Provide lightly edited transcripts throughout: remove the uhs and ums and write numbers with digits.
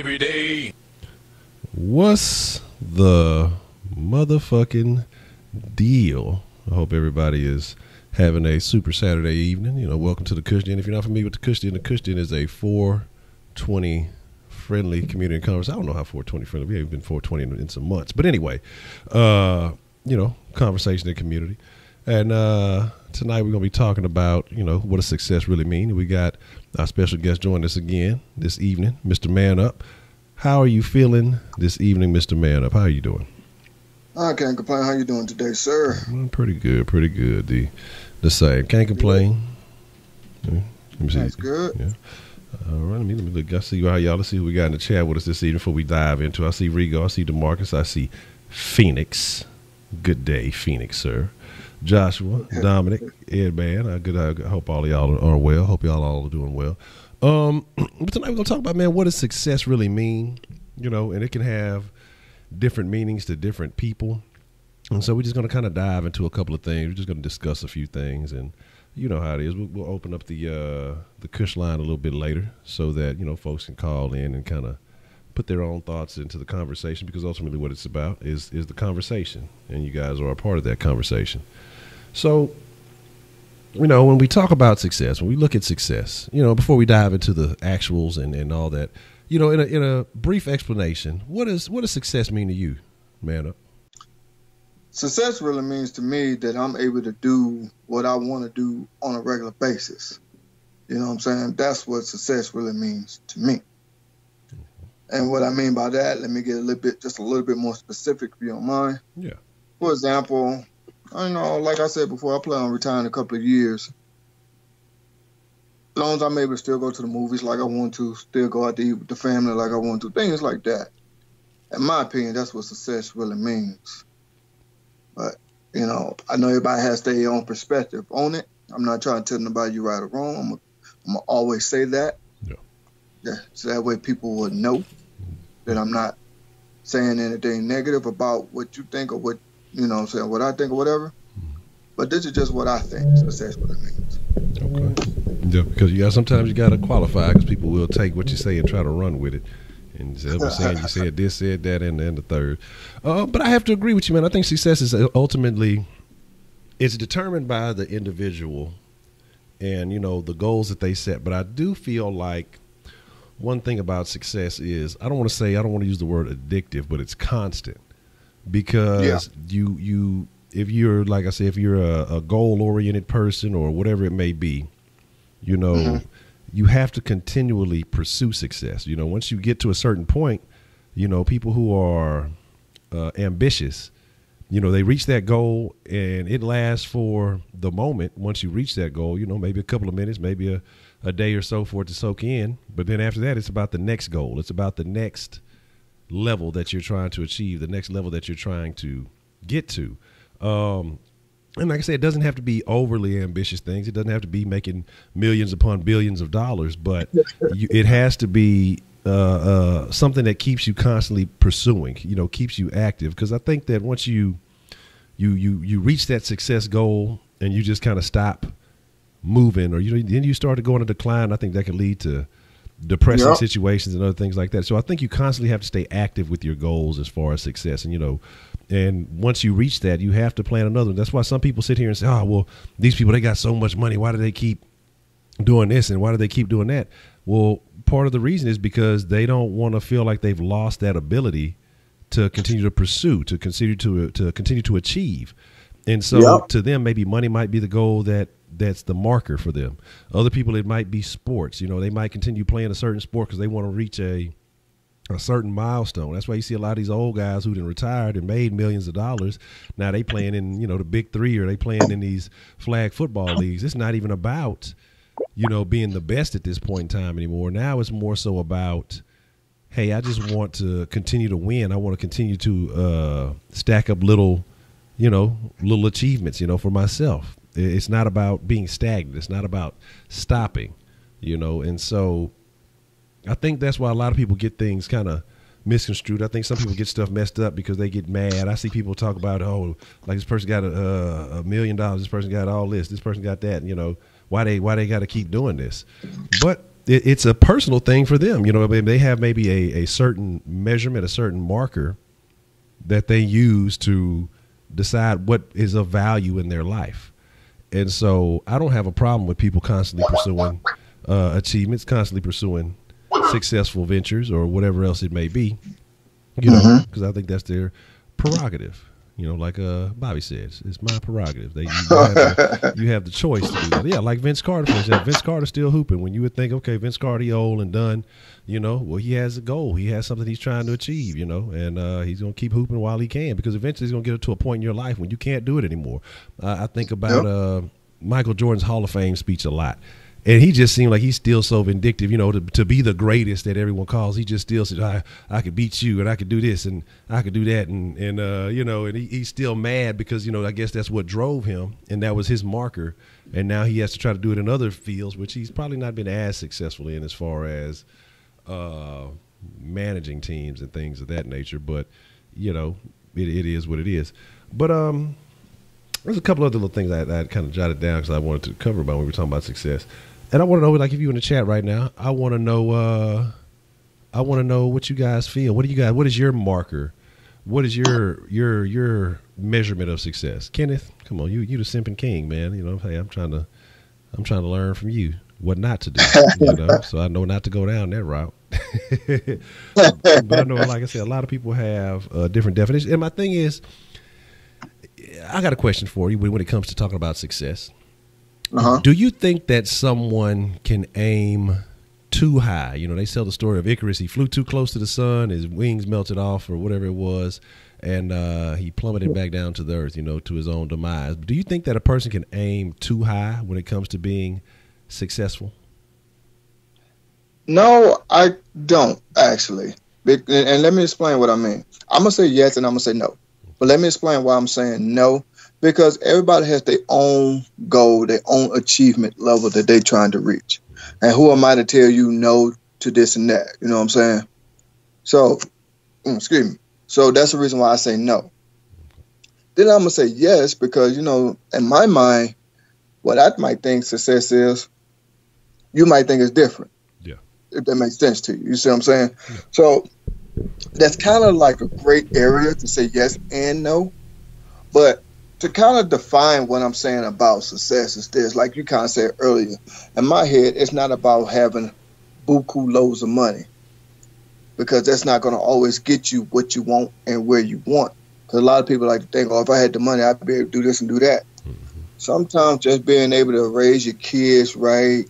every day. What's the motherfucking deal? I hope everybody is having a super Saturday evening. You know, welcome to the Kush Den. If you're not familiar with the Kush Den is a 420 friendly community and conversation. I don't know how 420 friendly. We haven't been 420 in some months. But anyway, you know, conversation in community. And tonight we're going to be talking about, you know, what does success really mean. We got our special guest joining us again this evening, Mr. Man Up. How are you feeling this evening, Mr. Man Up? How are you doing? I can't complain. How you doing today, sir? Pretty good, pretty good. The same. Can't complain. Let me see. That's good. Yeah. All right, let me look. I see how y'all. Let's see who we got in the chat with us this evening before we dive into. I see Rigo. I see DeMarcus. I see Phoenix. Good day, Phoenix, sir. Joshua, Dominic, Ed Man. I hope all of y'all are well. Hope y'all all are doing well. But tonight we're gonna talk about, man, what does success really mean? You know, and it can have different meanings to different people. And so we're just gonna kind of dive into a couple of things. We're just gonna discuss a few things, and you know how it is. We'll open up the Kush line a little bit later so that, you know, folks can call in and kind of put their own thoughts into the conversation, because ultimately what it's about is the conversation, and you guys are a part of that conversation. So, you know, when we talk about success, when we look at success, you know, before we dive into the actuals and all that, you know, in a brief explanation, what does success mean to you, Man Up? Success really means to me that I'm able to do what I want to do on a regular basis. You know what I'm saying? That's what success really means to me. And what I mean by that, let me get just a little bit more specific, if you don't mind. Yeah. For example, I know, like I said before, I plan on retiring in a couple of years. As long as I'm able to still go to the movies like I want to, still go out to eat with the family like I want to, things like that. In my opinion, that's what success really means. But, you know, I know everybody has their own perspective on it. I'm not trying to tell nobody you're right or wrong. I'm going to always say that. Yeah, so that way people would know that I'm not saying anything negative about what you think or what, you know what I'm saying, what I think or whatever. But this is just what I think. So that's what it means. Okay. Yeah, because sometimes you got to qualify, because people will take what you say and try to run with it. And saying you said this, said that, and the third. But I have to agree with you, man. I think success is ultimately, it's determined by the individual and, you know, the goals that they set. But I do feel like one thing about success is, I don't want to use the word addictive, but it's constant. Because you if you're, like I say, if you're a goal-oriented person or whatever it may be, you know, you have to continually pursue success. You know, once you get to a certain point, you know, people who are ambitious, you know, they reach that goal and it lasts for the moment. Once you reach that goal, you know, maybe a couple of minutes, maybe a day or so for it to soak in. But then after that, it's about the next goal. It's about the next level that you're trying to achieve, the next level that you're trying to get to. And like I said, it doesn't have to be overly ambitious things. It doesn't have to be making millions upon billions of dollars, but it has to be something that keeps you constantly pursuing, you know, keeps you active. Because I think that once you reach that success goal and you just kind of stop moving, or then you start to go on a decline, I think that can lead to depressing situations and other things like that. So I think you constantly have to stay active with your goals as far as success. And, you know, and once you reach that, you have to plan another one. That's why some people sit here and say, oh, well, these people, they got so much money. Why do they keep doing this? And why do they keep doing that? Well, part of the reason is because they don't want to feel like they've lost that ability to continue to pursue, to continue to achieve. And so to them, maybe money might be the goal that's the marker for them. Other people, it might be sports. You know, they might continue playing a certain sport because they want to reach a certain milestone. That's why you see a lot of these old guys who done retired and made millions of dollars. Now they playing in, you know, the big three, or they playing in these flag football leagues. It's not even about, you know, being the best at this point in time anymore. Now it's more so about, hey, I just want to continue to win. I want to continue to stack up little achievements, you know, for myself. It's not about being stagnant. It's not about stopping, you know. And so I think that's why a lot of people get things kind of misconstrued. I think some people get stuff messed up because they get mad. I see people talk about, oh, like this person got $1 million. This person got all this. This person got that. You know, why they got to keep doing this? But it's a personal thing for them. You know, I mean, they have maybe a certain measurement, a certain marker that they use to decide what is of value in their life. And so I don't have a problem with people constantly pursuing achievements, constantly pursuing successful ventures or whatever else it may be, you know, because I think that's their prerogative. You know, like Bobby says, it's my prerogative. You have the choice to do that. Yeah, like Vince Carter, for example. Vince Carter's still hooping. When you would think, okay, Vince Carter, he old and done, you know, well, he has a goal. He has something he's trying to achieve, you know, and he's going to keep hooping while he can, because eventually he's going to get to a point in your life when you can't do it anymore. I think about Michael Jordan's Hall of Fame speech a lot. And he just seemed like he's still so vindictive, you know, to be the greatest that everyone calls. He just still said, I could beat you and I could do this and I could do that. And you know, and he's still mad because, you know, I guess that's what drove him. And that was his marker. And now he has to try to do it in other fields, which he's probably not been as successful in as far as managing teams and things of that nature. But, you know, it is what it is. But there's a couple other little things I kind of jotted down because I wanted to cover about when we were talking about success. And I want to know, like, if you're in the chat right now, I want to know what you guys feel. What is your marker? What is your measurement of success? Kenneth, come on, you the simping king, man. You know, hey, I'm trying to learn from you what not to do. You know, so I know not to go down that route. But I know, like I said, a lot of people have different definitions. And my thing is, I got a question for you when it comes to talking about success. Do you think that someone can aim too high? You know, they tell the story of Icarus. He flew too close to the sun, his wings melted off or whatever it was, and he plummeted back down to the earth, you know, to his own demise. Do you think that a person can aim too high when it comes to being successful? No, I don't, actually. And let me explain what I mean. I'm going to say yes and I'm going to say no. But let me explain why I'm saying no. Because everybody has their own goal, their own achievement level that they're trying to reach. And who am I to tell you no to this and that? You know what I'm saying? So, excuse me. So that's the reason why I say no. Then I'm going to say yes because, you know, in my mind, what I might think success is, you might think it's different. Yeah. If that makes sense to you. You see what I'm saying? Yeah. So that's kind of like a great area to say yes and no. But to kind of define what I'm saying about success is this, like you kind of said earlier, in my head, it's not about having buku loads of money, because that's not going to always get you what you want and where you want. Because a lot of people like to think, oh, if I had the money, I'd be able to do this and do that. Sometimes just being able to raise your kids right,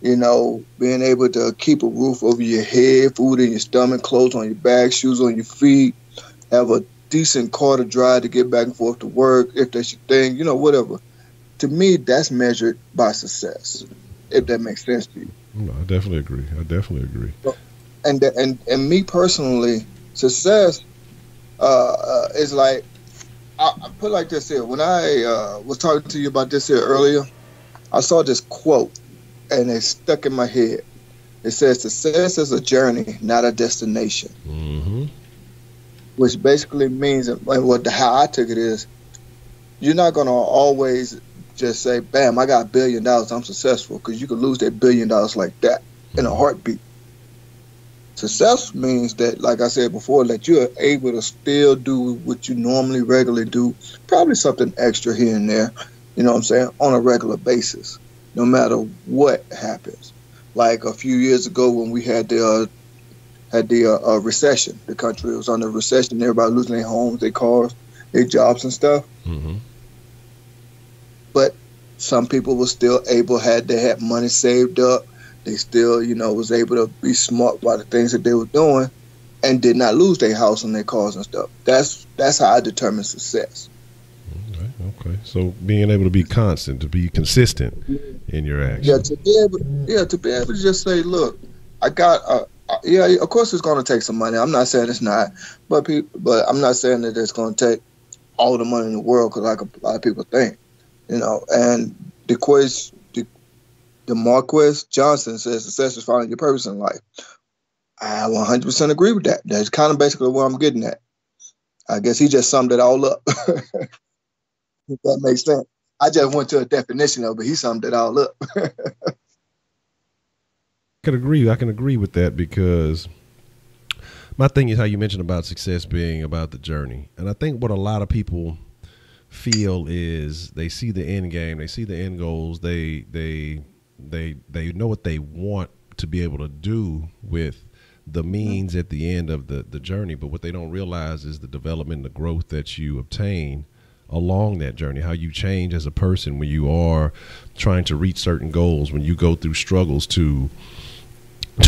you know, being able to keep a roof over your head, food in your stomach, clothes on your back, shoes on your feet, have a decent car to drive to get back and forth to work, if that's your thing, you know, whatever. To me, that's measured by success, if that makes sense to you. No, I definitely agree. And me personally, success is like, I put it like this here. When I was talking to you about this here earlier, I saw this quote, and it stuck in my head. It says, success is a journey, not a destination. Mm-hmm. Which basically means, how I took it is, you're not going to always just say, bam, I got $1 billion, I'm successful, because you could lose that $1 billion like that in a heartbeat. Success means that, like I said before, that you're able to still do what you normally regularly do, probably something extra here and there, you know what I'm saying, on a regular basis, no matter what happens. Like a few years ago when we had the recession. The country was under recession. Everybody losing their homes, their cars, their jobs and stuff. Mm-hmm. But some people were still able, they had money saved up. They still, you know, was able to be smart about the things that they were doing and did not lose their house and their cars and stuff. That's how I determine success. Okay. So being able to be constant, to be consistent in your actions. Yeah, to be able to just say, look, I got of course it's going to take some money. I'm not saying it's not, but I'm not saying that it's going to take all the money in the world, because like a lot of people think, you know. And the Marquez Johnson says success is finding your purpose in life. I 100% agree with that. That's kind of basically what I'm getting at. I guess he just summed it all up. If that makes sense. I just went to a definition of it. He summed it all up. can agree. I can agree with that, because my thing is how you mentioned about success being about the journey. And I think what a lot of people feel is they see the end game, they see the end goals, they know what they want to be able to do with the means at the end of the journey. But what they don't realize is the development, the growth that you obtain along that journey, how you change as a person when you are trying to reach certain goals, when you go through struggles to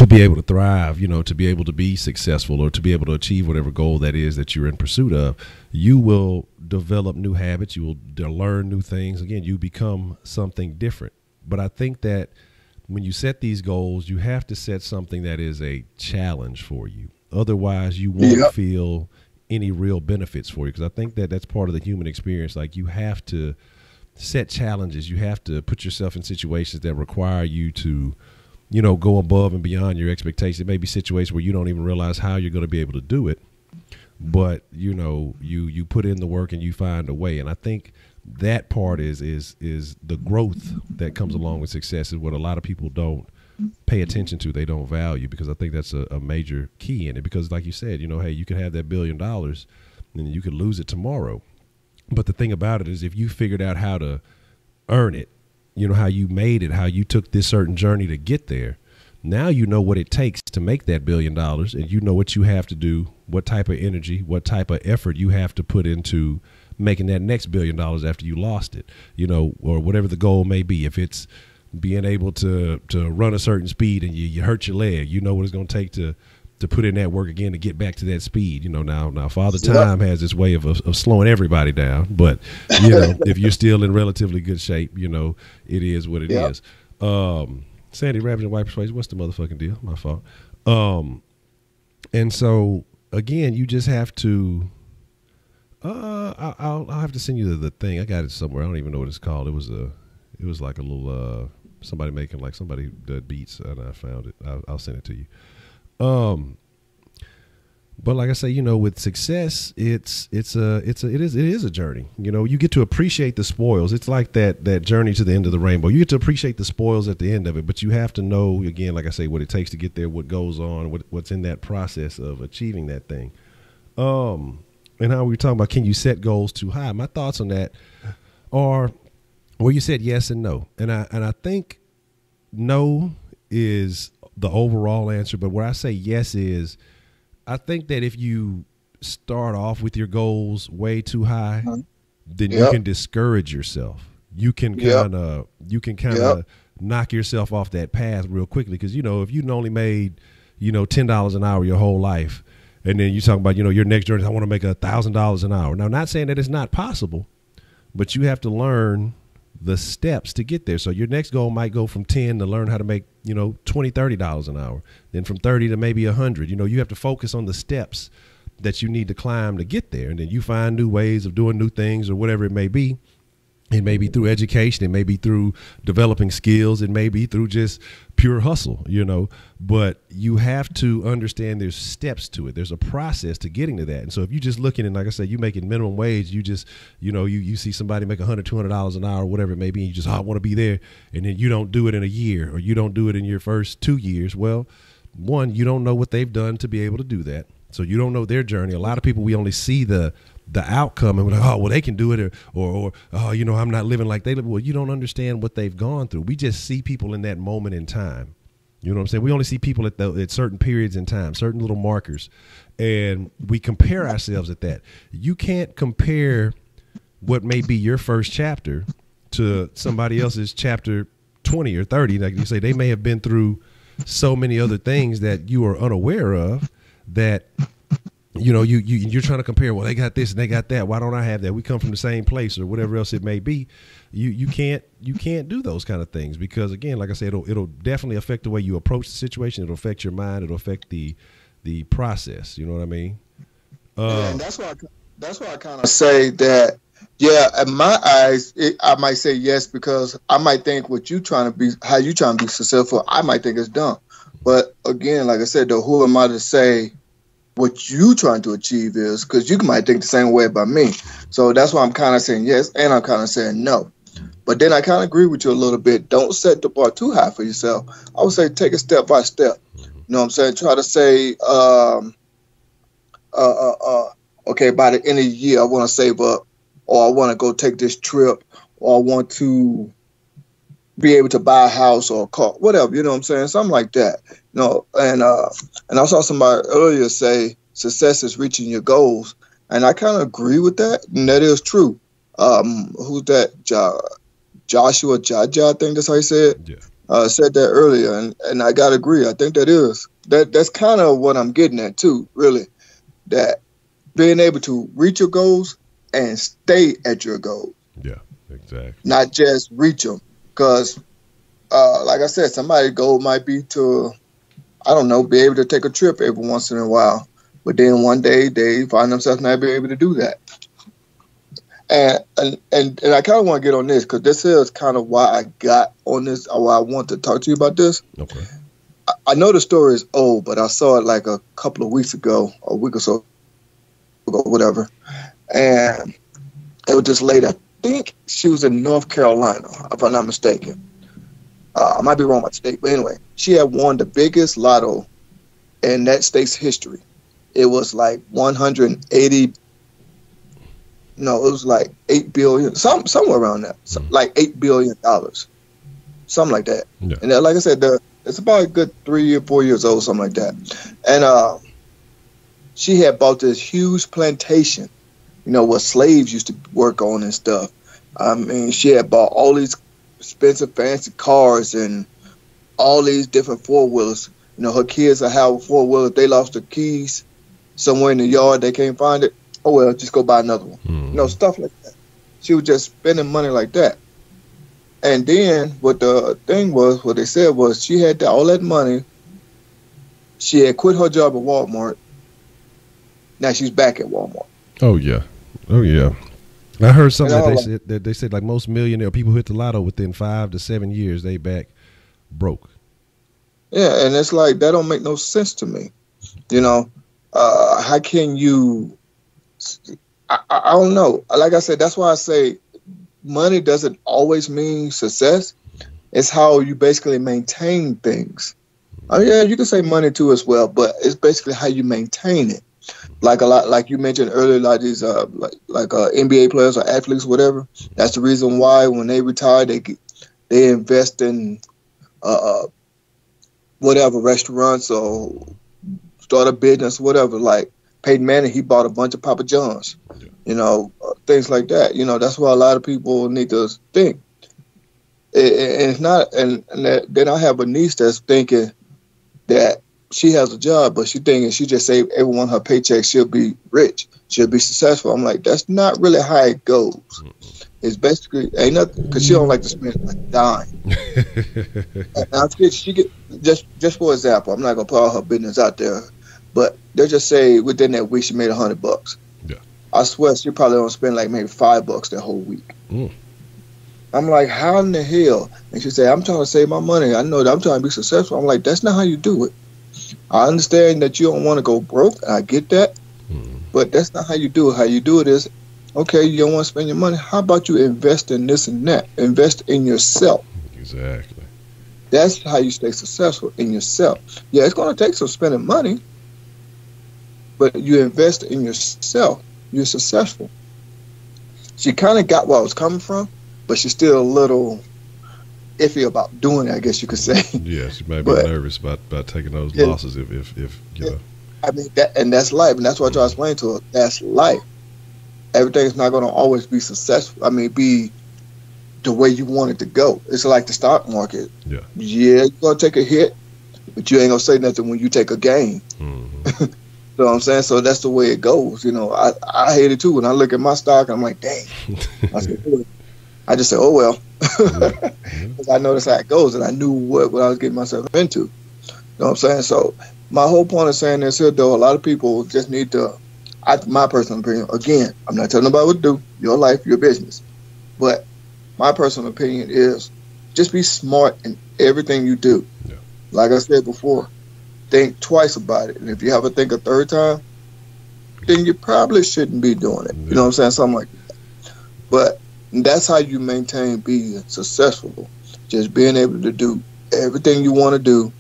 be able to thrive, to be able to be successful, or to be able to achieve whatever goal that is that you're in pursuit of. You will develop new habits. You will learn new things. Again, you become something different. But I think that when you set these goals, you have to set something that is a challenge for you. Otherwise, you won't feel any real benefits for you, because I think that that's part of the human experience. Like, you have to set challenges. You have to put yourself in situations that require you to, go above and beyond your expectations. It may be situations where you don't even realize how you're going to be able to do it, but you put in the work and you find a way. And I think that part is the growth that comes along with success is what a lot of people don't pay attention to. They don't value, because I think that's a major key in it. Because like you said, hey, you could have that $1 billion and you could lose it tomorrow. But the thing about it is, if you figured out how to earn it, how you made it, how you took this certain journey to get there, now you know what it takes to make that $1 billion, and you know what you have to do, what type of energy, what type of effort you have to put into making that next $1 billion after you lost it, or whatever the goal may be. If it's being able to run a certain speed and you hurt your leg, you know what it's going to take to put in that work again to get back to that speed. Now Father Time has this way of slowing everybody down, but if you're still in relatively good shape, it is what it is. Sandy Rabbit and White Persuasion, what's the motherfucking deal? My fault. And so again, you just have to. I'll have to send you the thing. I got it somewhere. I don't even know what it's called. It was like a little somebody making like somebody that beats, and I found it. I'll send it to you. But like I say, with success, it is a journey. You get to appreciate the spoils. It's like that journey to the end of the rainbow. You get to appreciate the spoils at the end of it, but you have to know, again, like I say, what it takes to get there, what goes on, what's in that process of achieving that thing. And how we were talking about, can you set goals too high? My thoughts on that are, well, you said yes and no. And I think no is the overall answer. But where I say yes is, I think that if you start off with your goals way too high, then you can discourage yourself. You can kind of knock yourself off that path real quickly. Because, if you only made, $10 an hour your whole life, and then you talking about, your next journey, I want to make $1,000 an hour. Now, not saying that it's not possible, but you have to learn the steps to get there. So your next goal might go from 10 to learn how to make, $20, $30 an hour. Then from 30 to maybe 100. You have to focus on the steps that you need to climb to get there. And then you find new ways of doing new things or whatever it may be. It may be through education. It may be through developing skills. It may be through just pure hustle, but you have to understand there's steps to it. There's a process to getting to that. And so if you're just looking and, like I said, you making minimum wage, you just, you see somebody make $100, $200 an hour, whatever it may be, and you just, I want to be there. And then you don't do it in a year, or you don't do it in your first 2 years. Well, one, you don't know what they've done to be able to do that. So you don't know their journey. A lot of people, we only see the outcome, and we're like, oh, well, they can do it, or oh, I'm not living like they live. Well, you don't understand what they've gone through. We just see people in that moment in time. You know what I'm saying? We only see people at certain periods in time, certain little markers, and we compare ourselves at that. You can't compare what may be your first chapter to somebody else's chapter 20 or 30. Like you say, they may have been through so many other things that you are unaware of that you're trying to compare. Well, they got this and they got that. Why don't I have that? We come from the same place, or whatever else it may be. You can't do those kind of things, because, again, like I said, it'll definitely affect the way you approach the situation. It'll affect your mind. It'll affect the process. You know what I mean? And that's why I kind of say that. Yeah, in my eyes, I might say yes, because I might think how you trying to be successful, I might think it's dumb. But again, like I said, though, who am I to say what you trying to achieve is? Because you might think the same way about me. So that's why I'm kind of saying yes, and I'm kind of saying no. But then I kind of agree with you a little bit. Don't set the bar too high for yourself. I would say take it step by step. You know what I'm saying? Try to say, okay, by the end of the year, I want to save up, or I want to go take this trip, or I want to be able to buy a house or a car, whatever. You know what I'm saying? Something like that. You know, and I saw somebody earlier say success is reaching your goals, and I kind of agree with that, and that is true. Who's that? Joshua Jaja, I think that's how he said. Yeah. Said that earlier, and I gotta agree. I think that's kind of what I'm getting at too. Really, that being able to reach your goals and stay at your goals. Yeah, exactly. Not just reach them, because like I said, somebody's goal might be to, I don't know, be able to take a trip every once in a while, but then one day they find themselves not being able to do that. And I kind of want to get on this because this is kind of why I got on this, or why I want to talk to you about this. Okay. I know the story is old, but I saw it like a couple of weeks ago, a week or so ago, whatever. And it was this lady, I think she was in North Carolina, if I'm not mistaken. I might be wrong about the state, but anyway, she had won the biggest lotto in that state's history. It was like 180. No, it was like $8 billion, somewhere around that, like $8 billion, something like that. Yeah. And like I said, it's about a good 3 or 4 years old, something like that. And she had bought this huge plantation, you know, where slaves used to work on and stuff. I mean, she had bought all these expensive, fancy cars and all these different four-wheelers. You know, her kids will have a four-wheeler. If they lost their keys somewhere in the yard, they can't find it. Oh, well, just go buy another one. You know, stuff like that. She was just spending money like that. And then what the thing was, what they said was she had all that money. She had quit her job at Walmart. Now she's back at Walmart. Oh, yeah. Oh, yeah. I heard something that they said like most millionaire people who hit the lotto within 5 to 7 years, they back broke. Yeah, and it's like, that don't make no sense to me. You know, how can you... I don't know. Like I said, that's why I say money doesn't always mean success. It's how you basically maintain things. Oh yeah, you can say money too as well, but it's basically how you maintain it. Like a lot, like you mentioned earlier, like these like NBA players or athletes, whatever. That's the reason why when they retire, they invest in whatever, restaurants or start a business, whatever. Like Peyton Manning, he bought a bunch of Papa John's, you know, things like that. You know, that's why a lot of people need to think. And it's not, and then I have a niece that's thinking that she has a job, but she thinking she just saved every one of her paychecks, she'll be rich, she'll be successful. I'm like, that's not really how it goes. It's basically ain't nothing, because she don't like to spend a dime. And she get just for example, I'm not gonna put all her business out there, but they just say within that week she made $100. Yeah, I swear she probably don't spend like maybe $5 that whole week. I'm like, how in the hell? And she said, I'm trying to save my money. I know that I'm trying to be successful. I'm like, that's not how you do it. I understand that you don't want to go broke. I get that. But that's not how you do it. How you do it is, okay, you don't want to spend your money. How about you invest in this and that? Invest in yourself. Exactly. That's how you stay successful, in yourself. Yeah, it's going to take some spending money, but you invest in yourself, you're successful. She kind of got where I was coming from, but she's still a little iffy about doing it, I guess you could say. Yeah, she might be nervous about taking those losses if you know. I mean, that's life, and that's what I try to explain to her. That's life. Everything's not going to always be successful. I mean, be the way you want it to go. It's like the stock market. Yeah, you're going to take a hit, but you ain't going to say nothing when you take a gain. You know what I'm saying? So that's the way it goes. You know, I hate it too. When I look at my stock, I'm like, dang. I just say, oh, well. Because I know that's how it goes, and I knew what I was getting myself into. You know what I'm saying? So my whole point of saying this here, though, a lot of people just need to, my personal opinion, again, I'm not telling nobody what to do, your life, your business. But my personal opinion is just be smart in everything you do. Yeah. Like I said before, think twice about it. And if you have to think a third time, then you probably shouldn't be doing it. You know what I'm saying? Something like that. But And that's how you maintain being successful. Just being able to do everything you want to do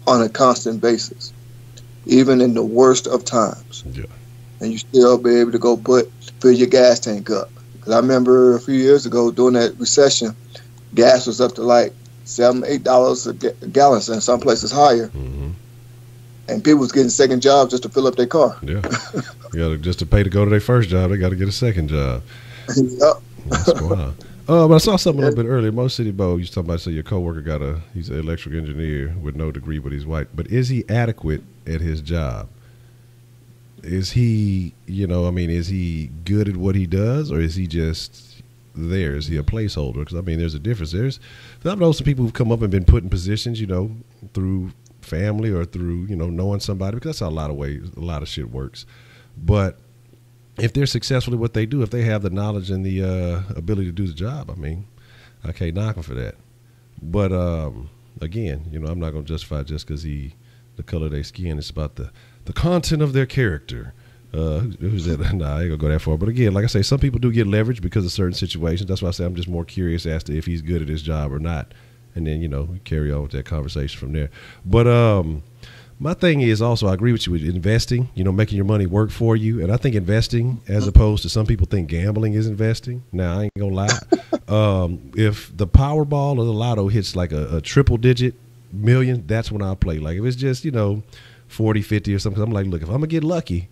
on a constant basis, even in the worst of times. Yeah. And you still be able to go fill your gas tank up. Because I remember a few years ago during that recession, gas was up to like $7, $8 a gallon, and some places higher. Mm-hmm. And people was getting second jobs just to fill up their car. Yeah. Just to pay to go to their first job, they got to get a second job. Yep. That's wild. But I saw something a little bit earlier. Most City Bo, you was talking about, so your coworker he's an electrical engineer with no degree, but he's white. But is he adequate at his job? Is he, is he good at what he does, or is he just there? Is he a placeholder? Because, there's a difference. I know some people who've come up and been put in positions, through family or through, knowing somebody, because that's how a lot of shit works. But if they're successful at what they do, if they have the knowledge and the ability to do the job, I can't knock them for that. But again, I'm not going to justify just because the color of their skin. It's about the content of their character. Who's that? Nah, I ain't gonna go that far. But again, like I say, some people do get leverage because of certain situations. That's why I say I'm just more curious as to if he's good at his job or not. And then, we carry on with that conversation from there. But my thing is also, I agree with you with investing, making your money work for you. And I think investing, as opposed to some people think gambling is investing. Now, I ain't going to lie. If the Powerball or the Lotto hits like a triple digit million, that's when I'll play. Like if it's just, 40, 50 or something, I'm like, look, if I'm going to get lucky,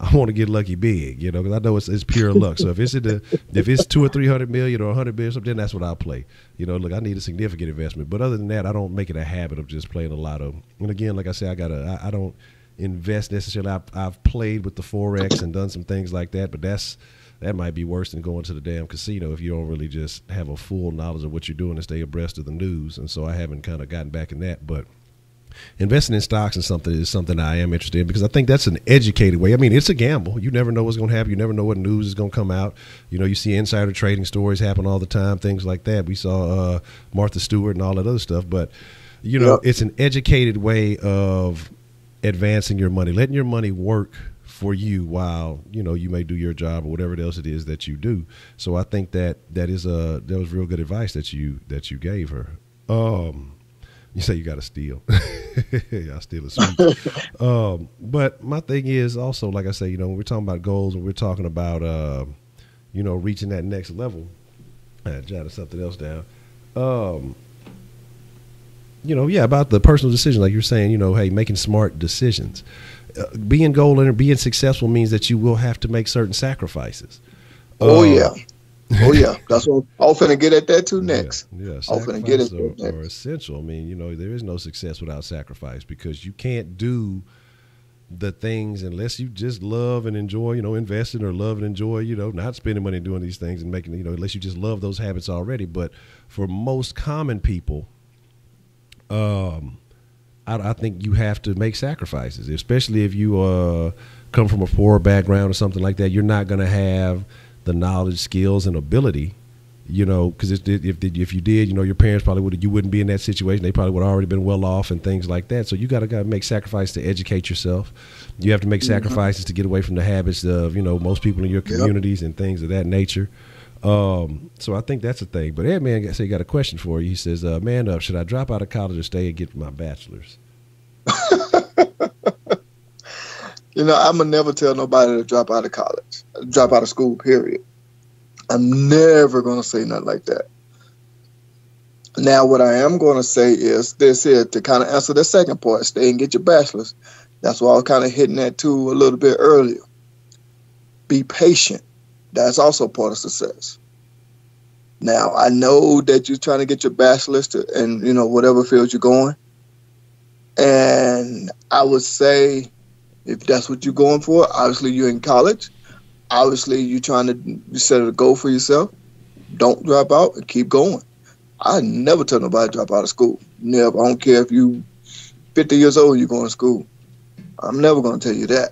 I want to get lucky big, because I know it's pure luck. So if it's if it's 200 or 300 million or 100 million or something, then that's what I'll play. Look, I need a significant investment. But other than that, I don't make it a habit of just playing a lotto. And again, like I say, I don't invest necessarily. I've played with the Forex and done some things like that, but that might be worse than going to the damn casino if you don't really just have a full knowledge of what you're doing and stay abreast of the news. And so I haven't kind of gotten back in that, but investing in stocks is something I am interested in, because I think that's an educated way. It's a gamble. You never know what's going to happen. You never know what news is going to come out. You see insider trading stories happen all the time, things like that. We saw Martha Stewart and all that other stuff. But, Yep. It's an educated way of advancing your money, letting your money work for you while, you may do your job or whatever else it is that you do. So I think that was real good advice that you gave her. You say you got to steal. Yeah, I steal a sweet. But my thing is also, like I say, when we're talking about goals and we're talking about, reaching that next level, I jotted something else down. About the personal decision, like you're saying, hey, making smart decisions. Being goal-oriented, being successful means that you will have to make certain sacrifices. Yeah. Oh yeah, that's what I'm finna get at that too next. Yeah, I'm finna get at that next. Are essential. There is no success without sacrifice, because you can't do the things unless you just love and enjoy, investing or love and enjoy, not spending money doing these things and making, unless you just love those habits already. But for most common people, I think you have to make sacrifices, especially if you come from a poor background or something like that. You're not going to have the knowledge, skills, and ability, because if you did, your parents probably you wouldn't be in that situation. They probably would have already been well off and things like that. So you got to make sacrifices to educate yourself. You have to make sacrifices to get away from the habits of, most people in your communities and things of that nature. So I think that's a thing. But Ed Man he got a question for you. He says, Man Up, should I drop out of college or stay and get my bachelor's? I'm going to never tell nobody to drop out of college, drop out of school, period. I'm never going to say nothing like that. Now, what I am going to say is this here, to kind of answer the second part, stay and get your bachelor's. That's why I was kind of hitting that too a little bit earlier. Be patient. That's also part of success. Now, I know that you're trying to get your bachelor's and whatever field you're going. And I would say, if that's what you're going for, obviously you're in college. Obviously you're trying to set a goal for yourself. Don't drop out and keep going. I never tell nobody to drop out of school. Never. I don't care if you 50 years old and you're going to school. I'm never going to tell you that.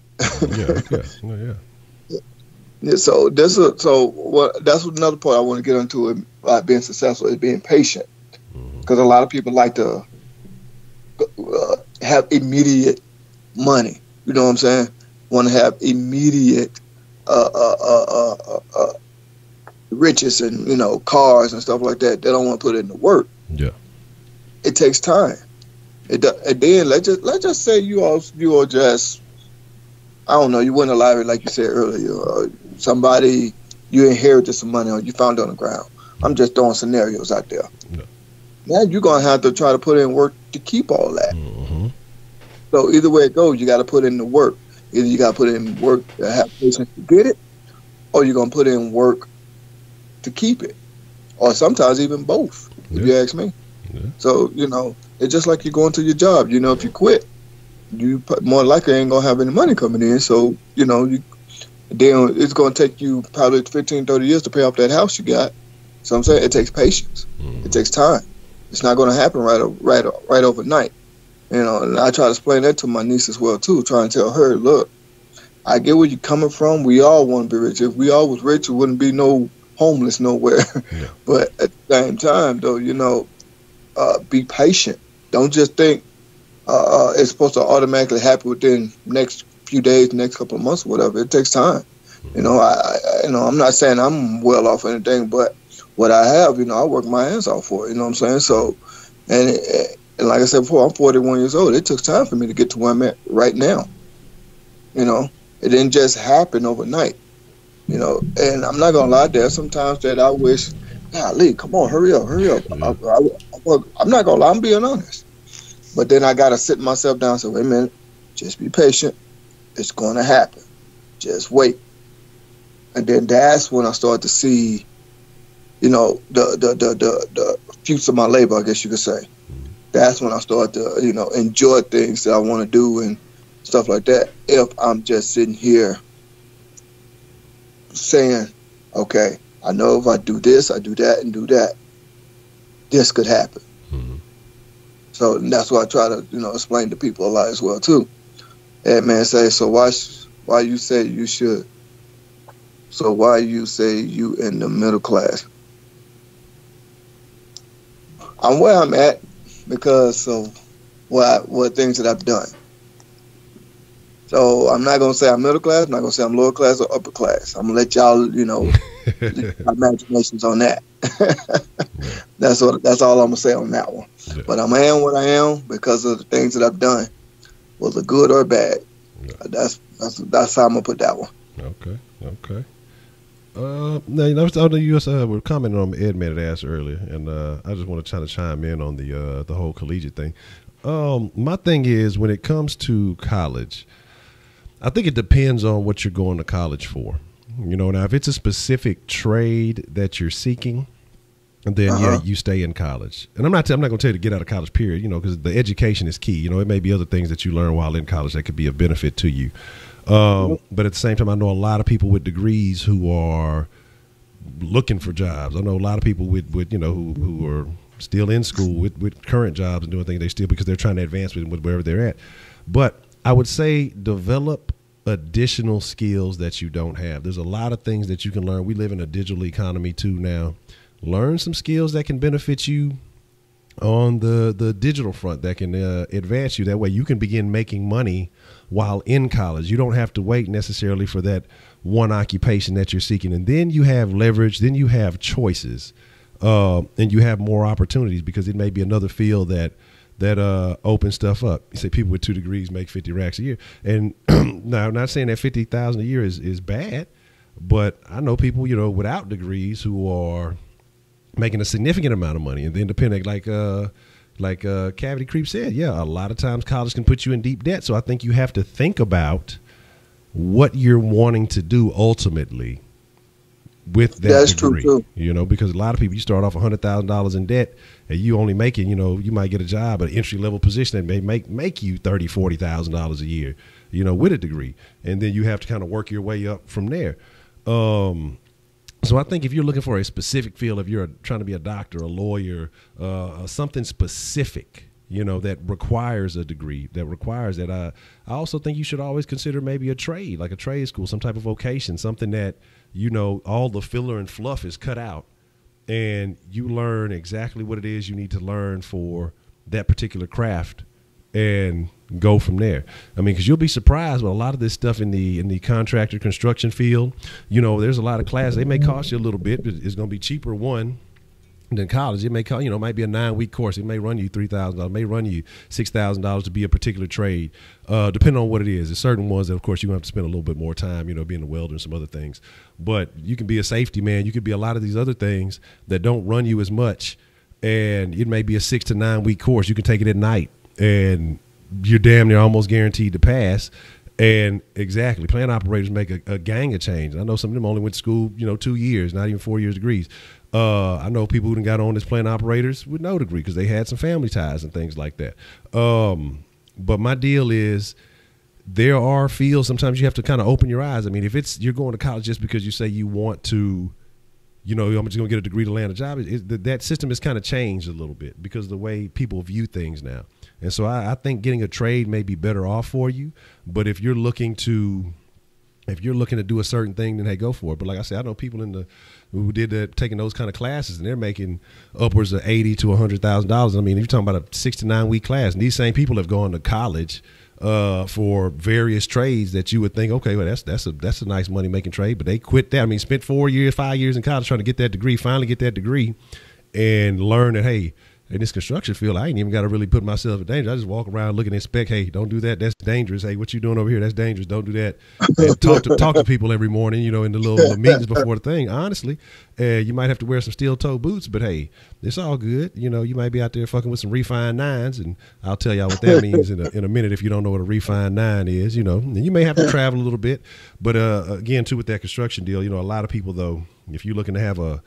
Yeah. So that's another part I want to get into about being successful, is being patient. Because a lot of people like to have immediate money. You know what I'm saying? Want to have immediate riches and, cars and stuff like that. They don't want to put in the work. Yeah. It takes time. And then let's just say you are just, I don't know, you win a lottery like you said earlier. Somebody, you inherited some money or you found it on the ground. I'm just throwing scenarios out there. Yeah. Now you're going to have to try to put in work to keep all that. Mm-hmm. So either way it goes, you got to put in the work. Either you got to put in work to have patience to get it, or you're going to put in work to keep it. Or sometimes even both, if you ask me. Yeah. So, it's just like you're going to your job. If you quit, you more likely ain't going to have any money coming in. So, then it's going to take you probably 15, 30 years to pay off that house you got. So I'm saying it takes patience. Mm-hmm. It takes time. It's not going to happen right overnight. And I try to explain that to my niece as well, too, trying to tell her, look, I get where you're coming from. We all want to be rich. If we all was rich, there wouldn't be no homeless nowhere. Yeah. But at the same time, though, be patient. Don't just think it's supposed to automatically happen within next few days, next couple of months, or whatever. It takes time. I'm not saying I'm well off or anything, but what I have, I work my hands off for it. You know what I'm saying? So, and like I said before, I'm 41 years old. It took time for me to get to where I'm at right now. It didn't just happen overnight. And I'm not gonna lie, there's sometimes that I wish, golly, come on, hurry up. I'm not gonna lie, I'm being honest. But then I gotta sit myself down and say, wait a minute, just be patient. It's gonna happen. Just wait. And then that's when I start to see, the fruits of my labor, I guess you could say. That's when I start to, enjoy things that I want to do and stuff like that. If I'm just sitting here saying, okay, I know if I do this, I do that, and do that, this could happen. Mm-hmm. So that's why I try to, explain to people a lot as well too. And man, say, so why you say you should? So why you say you in the middle class? I'm where I'm at because of what things that I've done. So I'm not gonna say I'm middle class. I'm not gonna say I'm lower class or upper class. I'm gonna let y'all, my imaginations on that. That's all I'm gonna say on that one. Yeah. But I am what I am because of the things that I've done, whether good or bad. Yeah. That's how I'm gonna put that one. Okay. Now, I know you were commenting on Ed Man had asked earlier, and I just want to try to chime in on the whole collegiate thing. My thing is, when it comes to college, I think it depends on what you're going to college for. Now if it's a specific trade that you're seeking, then yeah, you stay in college. And I'm not going to tell you to get out of college, period. Because the education is key. It may be other things that you learn while in college that could be of benefit to you. But at the same time, I know a lot of people with degrees who are looking for jobs. I know a lot of people with who are still in school with current jobs and doing things they still because they're trying to advance with wherever they're at. But I would say develop additional skills that you don't have. There's a lot of things that you can learn. We live in a digital economy too now. Learn some skills that can benefit you on the digital front that can advance you. That way you can begin making money while in college. You don't have to wait necessarily for that one occupation that you're seeking. And then you have leverage, then you have choices, and you have more opportunities because it may be another field that opens stuff up. You say people with 2 degrees make 50 racks a year. And now I'm not saying that 50,000 a year is bad, but I know people, without degrees who are making a significant amount of money. And then depending, like Cavity Creep said, yeah, a lot of times college can put you in deep debt. So I think you have to think about what you're wanting to do ultimately with that degree. True, too. Because a lot of people, you start off $100,000 in debt and you only making, you might get a job at an entry level position that may make you $30,000, $40,000 a year, with a degree. And then you have to kind of work your way up from there. So I think if you're looking for a specific field, if you're trying to be a doctor, a lawyer, something specific, that requires a degree, that requires that, I also think you should always consider maybe a trade, like a trade school, some type of vocation, something that, all the filler and fluff is cut out and you learn exactly what it is you need to learn for that particular craft. And go from there. I mean, because you'll be surprised with a lot of this stuff in the contractor construction field. You know, there's a lot of classes. They may cost you a little bit, but it's going to be cheaper than college. It may cost, you know, might be a 9-week course. It may run you $3,000. It may run you $6,000 to be a particular trade, depending on what it is. There's certain ones that, of course, you're going to have to spend a little bit more time, you know, being a welder and some other things. But you can be a safety man. You could be a lot of these other things that don't run you as much, and it may be a 6 to 9 week course. You can take it at night, and you're damn near almost guaranteed to pass. And exactly, plant operators make a gang of change. I know some of them only went to school, you know, 2 years, not even 4 years degrees. I know people who got on as plant operators with no degree because they had some family ties and things like that. But my deal is, there are fields sometimes you have to kind of open your eyes. I mean, if you're going to college just because you say you want to, you know, I'm just going to get a degree to land a job, that system has kind of changed a little bit because of the way people view things now. And so I think getting a trade may be better off for you. But if you're looking to do a certain thing, then hey, go for it. But like I said, I know people who did that, taking those kind of classes, and they're making upwards of $80,000 to $100,000. I mean, if you're talking about a 6 to 9 week class, and these same people have gone to college for various trades that you would think, okay, well, that's a nice money making trade, but they quit that. I mean, spent 4 years, 5 years in college trying to get that degree, finally get that degree, and learn that, hey, in this construction field, I ain't even got to really put myself in danger. I just walk around looking and inspect. Hey, don't do that. That's dangerous. Hey, what you doing over here? That's dangerous. Don't do that. And talk to people every morning, you know, in the little meetings before the thing. Honestly, you might have to wear some steel-toe boots, but hey, it's all good. You know, you might be out there fucking with some refined nines, and I'll tell y'all what that means in a minute if you don't know what a refined nine is, you know. And you may have to travel a little bit. But again, too, with that construction deal, you know, a lot of people, though, if you're looking to have a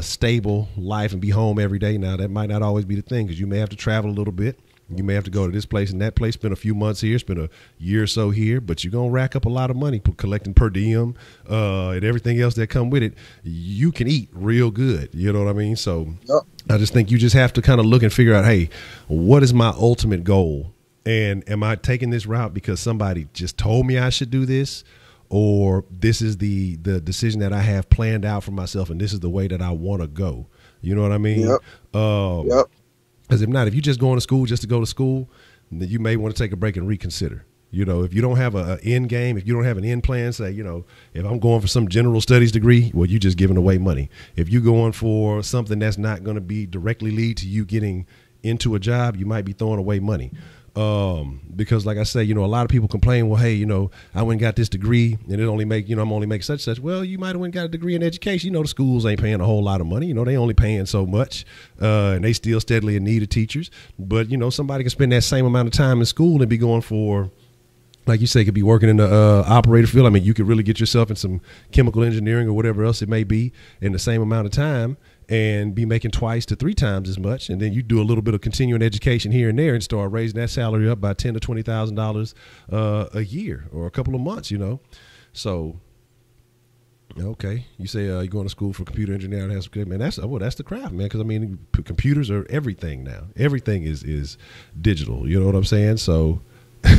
stable life and be home every day now, that might not always be the thing, because you may have to travel a little bit. You may have to go to this place and that place, spend a few months here, spend a year or so here, but you're going to rack up a lot of money collecting per diem and everything else that come with it. You can eat real good. You know what I mean? So yep. I just think you just have to kind of look and figure out, hey, what is my ultimate goal? And am I taking this route because somebody just told me I should do this? Or this is the decision that I have planned out for myself, and this is the way that I want to go. You know what I mean? Yep. Yep. Because if not, if you're just going to school just to go to school, then you may want to take a break and reconsider. You know, if you don't have an end game, if you don't have an end plan, say, you know, if I'm going for some general studies degree, well, you're just giving away money. If you're going for something that's not going to be directly lead to you getting into a job, you might be throwing away money. Because like I say, you know, a lot of people complain, well, hey, you know, I went and got this degree and it only make, you know, I'm only making such. Well, you might have went and got a degree in education. You know, the schools ain't paying a whole lot of money. You know, they only paying so much, and they still steadily in need of teachers. But, you know, somebody can spend that same amount of time in school and be going for, like you say, could be working in the operator field. I mean, you could really get yourself in some chemical engineering or whatever else it may be in the same amount of time and be making 2 to 3 times as much. And then you do a little bit of continuing education here and there and start raising that salary up by $10,000 to $20,000 a year or a couple of months, you know. So, okay, you say you're going to school for computer engineering. That's good, man. That's the craft, man. Because I mean, computers are everything now. Everything is digital. You know what I'm saying? So.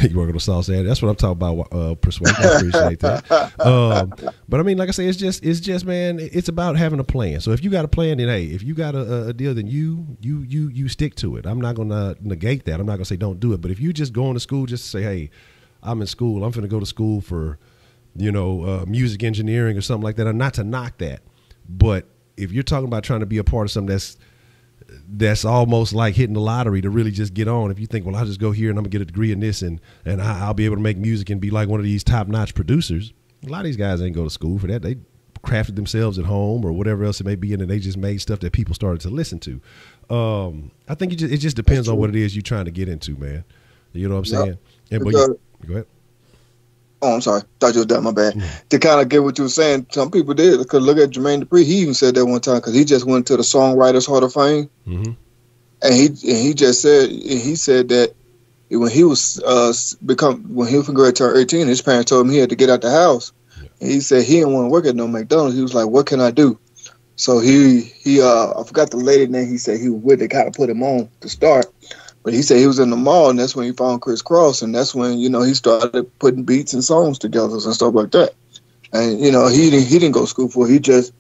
You working on saucy? That's what I'm talking about. Persuasion. I appreciate that. But I mean, like I say, it's just, man. It's about having a plan. So if you got a plan, then hey, if you got a deal, then you stick to it. I'm not gonna negate that. I'm not gonna say don't do it. But if you just going to school just to say, hey, I'm in school. I'm finna go to school for, you know, music engineering or something like that. Not to knock that, but if you're talking about trying to be a part of something that's almost like hitting the lottery to really just get on. If you think, well, I'll just go here and I'm gonna get a degree in this and I'll be able to make music and be like one of these top-notch producers. A lot of these guys ain't go to school for that. They crafted themselves at home or whatever else it may be, and then they just made stuff that people started to listen to. I think it just depends on what it is you're trying to get into, man. You know what I'm saying? And, but go ahead. Oh, I'm sorry. Thought you was done. My bad. To kind of get what you were saying, some people did. Because look at Jermaine Dupri. He even said that one time because he just went to the Songwriters Hall of Fame, and he said that when he was when he was going to turn 18, his parents told him he had to get out the house. Yeah. And he said he didn't want to work at no McDonald's. He was like, "What can I do?" So he I forgot the lady name. He said he was with. They kind of put him on to start. But he said he was in the mall, and that's when he found Chris Cross, and that's when, you know, he started putting beats and songs together and stuff like that. And, you know, he didn't go to school for it. He just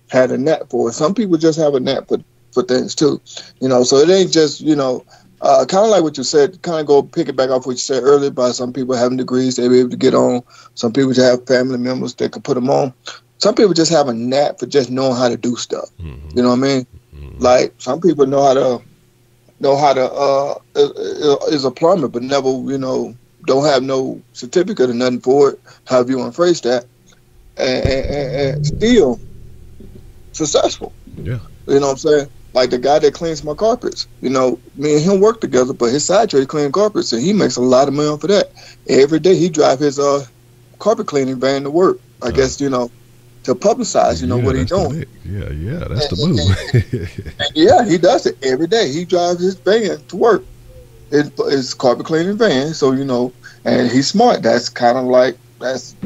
had a knack for it. Some people just have a knack for things, too. You know, so it ain't just, you know, Kind of like what you said, kind of go pick it back off what you said earlier about some people having degrees they be able to get on. Some people just have family members that could put them on. Some people just have a knack for just knowing how to do stuff. You know what I mean? Like some people know how to is a plumber, but never, don't have no certificate or nothing for it, however you want to phrase that, and still successful. Yeah. You know what I'm saying? Like the guy that cleans my carpets. Me and him work together, but his side trade clean carpets, and he makes a lot of money for that. Every day he drive his carpet cleaning van to work. I guess, to publicize, what he's doing. Yeah, that's the move. Yeah, he does it every day. He drives his van to work. His carpet cleaning van, so and he's smart. That's kind of like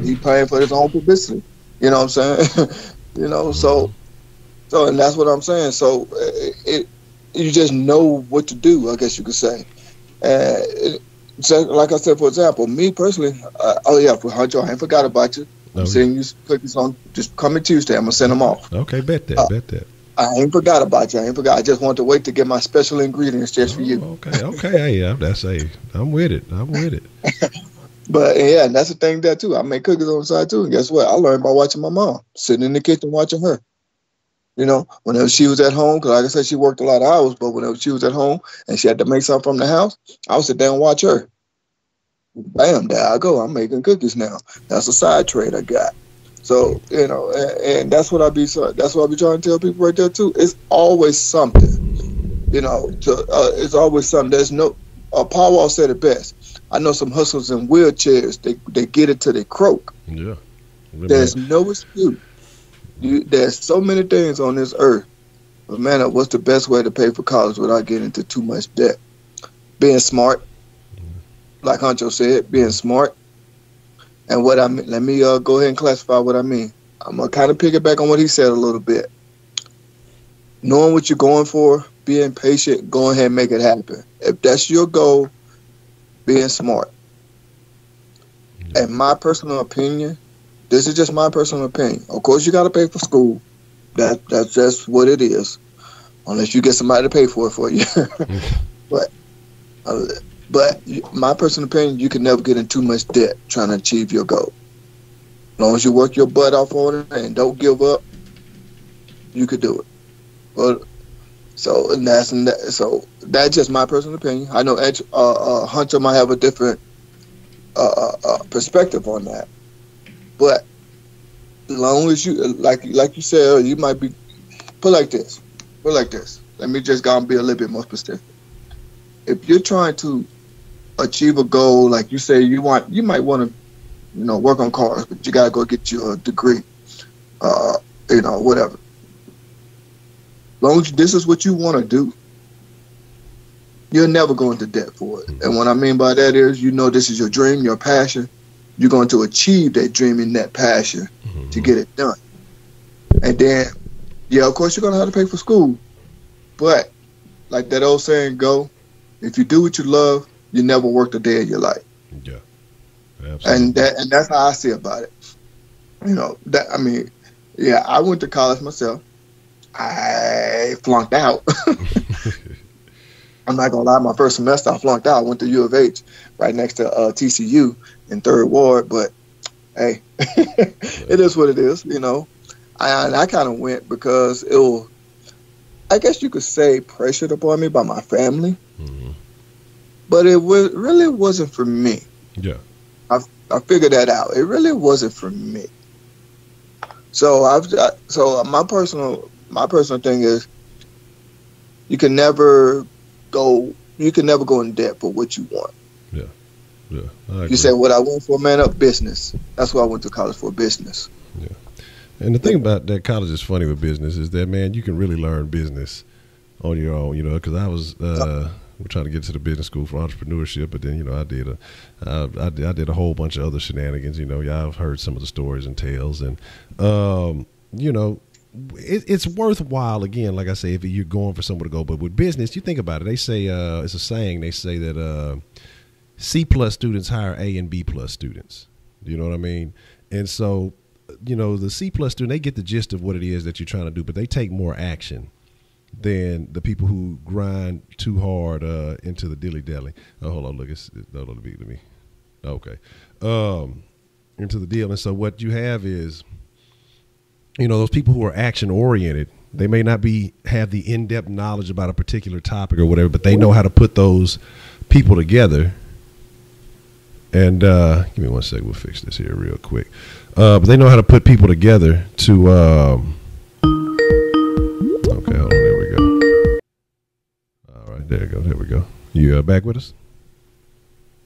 he paying for his own publicity. You know what I'm saying? So and that's what I'm saying. So you just know what to do, I guess you could say. So like I said, for example, me personally, for Honcho, I ain't forgot about you. I'm sending you cookies on just coming Tuesday. I'm gonna send them off. Okay, bet that. I ain't forgot about you. I just want to wait to get my special ingredients just for you. Okay. Hey, I'm with it. But yeah, and that's the thing there too. I make cookies on the side too. And guess what? I learned by watching my mom, sitting in the kitchen watching her. Whenever she was at home, because like I said, she worked a lot of hours, but whenever she was at home and she had to make something from the house, I would sit down and watch her. Bam, there I go. I'm making cookies now. That's a side trade I got. So, and that's what I be trying to tell people right there too. It's always something, it's always something. There's no, Powell said it best. I know some hustlers in wheelchairs, they get it till they croak. Yeah. There's no excuse. There's so many things on this earth. But man, what's the best way to pay for college without getting into too much debt? Being smart. Like Honcho said, being smart. And what I mean, let me go ahead and classify what I mean. I'm going to kind of piggyback on what he said a little bit. Knowing what you're going for, being patient, go ahead and make it happen. If that's your goal, being smart. In my personal opinion, this is just my personal opinion. Of course, you got to pay for school. That's just what it is. Unless you get somebody to pay for it for you. But my personal opinion, you can never get in too much debt trying to achieve your goal. As long as you work your butt off on it and don't give up, you could do it. But so that's just my personal opinion. I know Honcho might have a different perspective on that. But as long as you like you said, you might be put like this. Let me just go and be a little bit more specific. If you're trying to achieve a goal, like you say, you might want to, work on cars, but you gotta go get your degree, whatever. As long as this is what you want to do, you'll never go into debt for it. And what I mean by that is, this is your dream, your passion. You're going to achieve that dream and that passion to get it done. And then, of course, you're going to have to pay for school. But like that old saying go, if you do what you love, you never work a day of your life. Yeah, absolutely. And that's how I see about it. I went to college myself. I flunked out. I'm not gonna lie, my first semester I flunked out. I went to U of H, right next to TCU in 3rd Ward. But hey, it is what it is. I kind of went because it was, I guess you could say, pressured upon me by my family. But it really wasn't for me. Yeah, I figured that out. It really wasn't for me. So my personal thing is, you can never go in debt for what you want. Yeah. You said what I went for, man up business. That's what I went to college for, business. Yeah. And the thing about that college is funny with business is that, man, you can really learn business on your own, because I was we're trying to get to the business school for entrepreneurship, but then I did a whole bunch of other shenanigans. Y'all have heard some of the stories and tales, and it's worthwhile. Again, like I say, if you're going for somewhere to go, but with business, you think about it. They say it's a saying. They say that C+ students hire A and B+ students. You know what I mean? And so, the C+ student, they get the gist of what it is that you're trying to do, but they take more action than the people who grind too hard into the dilly dally. Oh, hold on, look, it's no, don't be to me. Okay, into the deal. And so what you have is, you know, those people who are action oriented. They may not have the in-depth knowledge about a particular topic or whatever, but they know how to put those people together. And give me 1 second, we'll fix this here real quick. But they know how to put people together to. Okay, hold on. There we go. All right, there we go. You back with us?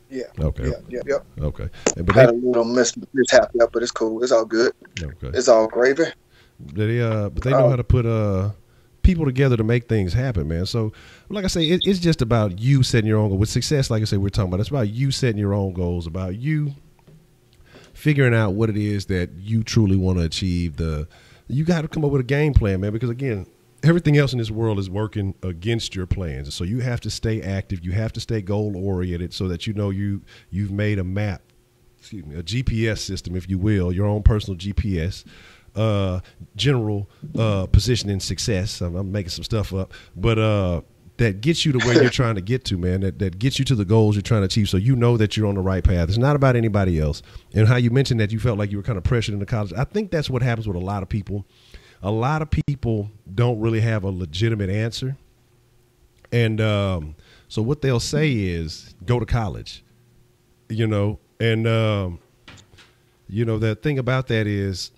Yeah. Okay. Yeah. Okay. But had a little mishap there, but it's cool. It's all good. Okay. It's all gravy. But they know how to put people together to make things happen, man. So, like I say, it's just about you setting your own goal. With success, like I say, we're talking about, it's about you setting your own goals, about you figuring out what it is that you truly want to achieve. You got to come up with a game plan, man, because again, everything else in this world is working against your plans. So you have to stay active. You have to stay goal oriented so that you know you've made a map, a GPS system, if you will, your own personal GPS. General position in success. I'm making some stuff up, but that gets you to where you're trying to get to, man. That gets you to the goals you're trying to achieve, so you know that you're on the right path. It's not about anybody else. And how you mentioned that you felt like you were kind of pressured into college. I think that's what happens with a lot of people. A lot of people don't really have a legitimate answer, and so what they'll say is go to college, you know. And you know, the thing about that is.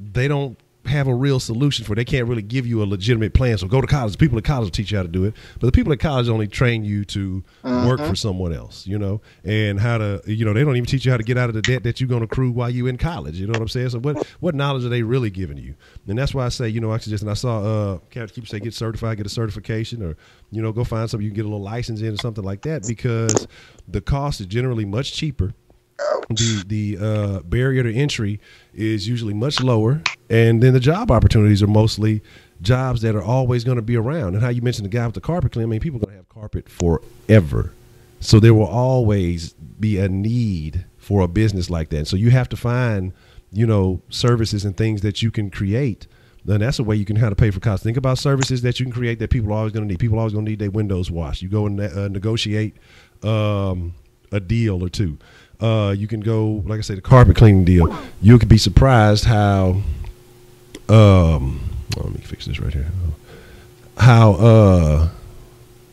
They don't have a real solution for it. They can't really give you a legitimate plan. So go to college. People at college will teach you how to do it. But the people at college only train you to work for someone else, you know, and how to, you know, they don't even teach you how to get out of the debt that you're going to accrue while you're in college. You know what I'm saying? So what knowledge are they really giving you? And that's why I say, you know, I suggest, and I saw keep say get certified, get a certification, or, you know, go find something you can get a little license in or something like that, because the cost is generally much cheaper. The barrier to entry is usually much lower, and then the job opportunities are mostly jobs that are always going to be around. And how you mentioned the guy with the carpet cleaner, I mean, people are going to have carpet forever, so there will always be a need for a business like that. So you have to find, you know, services and things that you can create. Then that's a way you can kind of pay for costs. Think about services that you can create that people are always going to need. People are always going to need their windows washed. You go and negotiate a deal or two. You can go, like I say, the carpet cleaning deal. You could be surprised how, let me fix this right here. How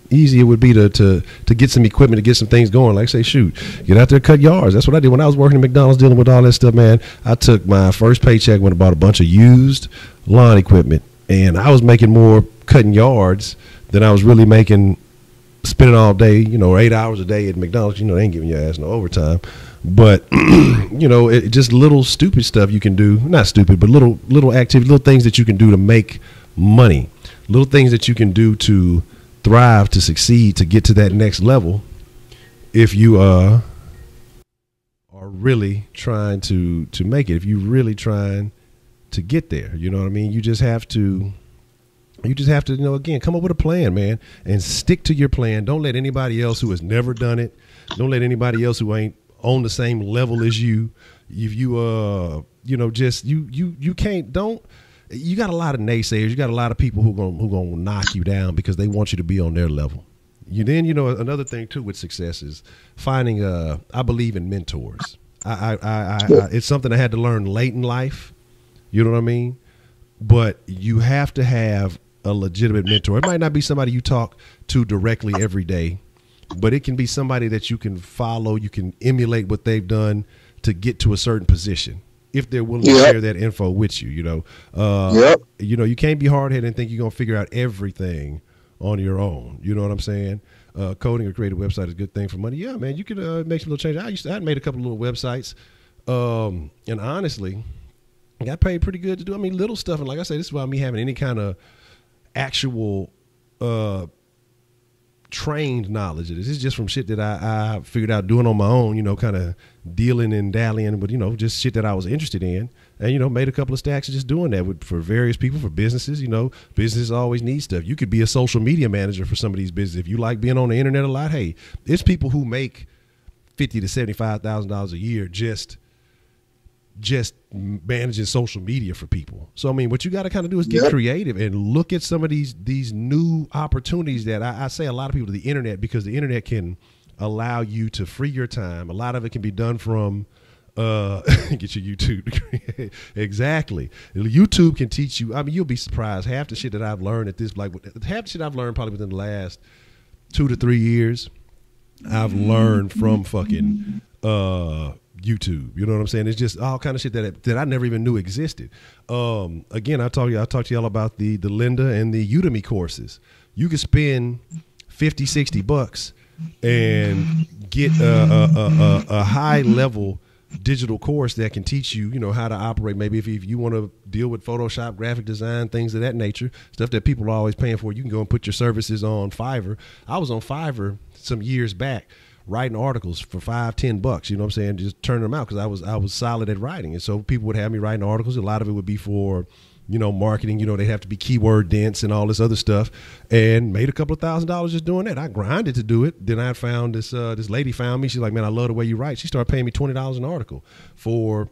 easy it would be to get some equipment, to get some things going. Like I say, shoot, get out there, cut yards. That's what I did when I was working at McDonald's, dealing with all that stuff, man. I took my first paycheck, went and bought a bunch of used lawn equipment, and I was making more cutting yards than I was really making spending all day, you know, 8 hours a day at McDonald's. You know, they ain't giving your ass no overtime. But, you know, it just little stupid stuff you can do. Not stupid, but little activity, little things that you can do to make money. Little things that you can do to thrive, to succeed, to get to that next level. If you are really trying to make it, if you're really trying to get there, you know what I mean? You just have to, you know, again, come up with a plan, man, and stick to your plan. Don't let anybody else who has never done it, don't let anybody else who ain't on the same level as you, if you, you know, just, you can't, don't, you got a lot of naysayers. You got a lot of people who gonna knock you down because they want you to be on their level. You know, another thing too with success is finding, I believe in mentors. It's something I had to learn late in life. You know what I mean? But you have to have a legitimate mentor. It might not be somebody you talk to directly every day, but it can be somebody that you can follow. You can emulate what they've done to get to a certain position, if they're willing to share that info with you. You know, you know, you can't be hard-headed and think you're going to figure out everything on your own. You know what I'm saying? Coding or creating a website is a good thing for money. Yeah, man, you can make some little changes. I made a couple of little websites, and honestly, I got paid pretty good to do. I mean, little stuff. And like I say, this is why me having any kind of actual trained knowledge of this. It's just from shit that I figured out doing on my own, you know, kind of dealing and dallying with, you know, just shit that I was interested in. And, you know, made a couple of stacks of just doing that for various people, for businesses. You know, businesses always need stuff. You could be a social media manager for some of these businesses. If you like being on the internet a lot, hey, it's people who make $50,000 to $75,000 a year just just managing social media for people. So I mean, what you got to kind of do is get creative and look at some of these new opportunities that I say a lot of people to the internet, because the internet can allow you to free your time. A lot of it can be done from get your YouTube degree. Exactly. YouTube can teach you. I mean, you'll be surprised. Half the shit that I've learned half the shit I've learned probably within the last 2 to 3 years, I've learned from fucking YouTube. You know what I'm saying? It's just all kind of shit that I never even knew existed. Again, I talked to y'all about the Linda and the Udemy courses. You could spend $50-$60 and get a high level digital course that can teach you, how to operate. Maybe if you want to deal with Photoshop, graphic design, things of that nature, stuff that people are always paying for, you can go and put your services on Fiverr. I was on Fiverr some years back writing articles for $5-$10, you know what I'm saying? Just turning them out, because I was solid at writing. And so people would have me writing articles. A lot of it would be for, marketing, they have to be keyword dense and all this other stuff, and made a couple of $1,000s just doing that. I grinded to do it. Then I found this lady found me. She's like, man, I love the way you write. She started paying me $20 an article for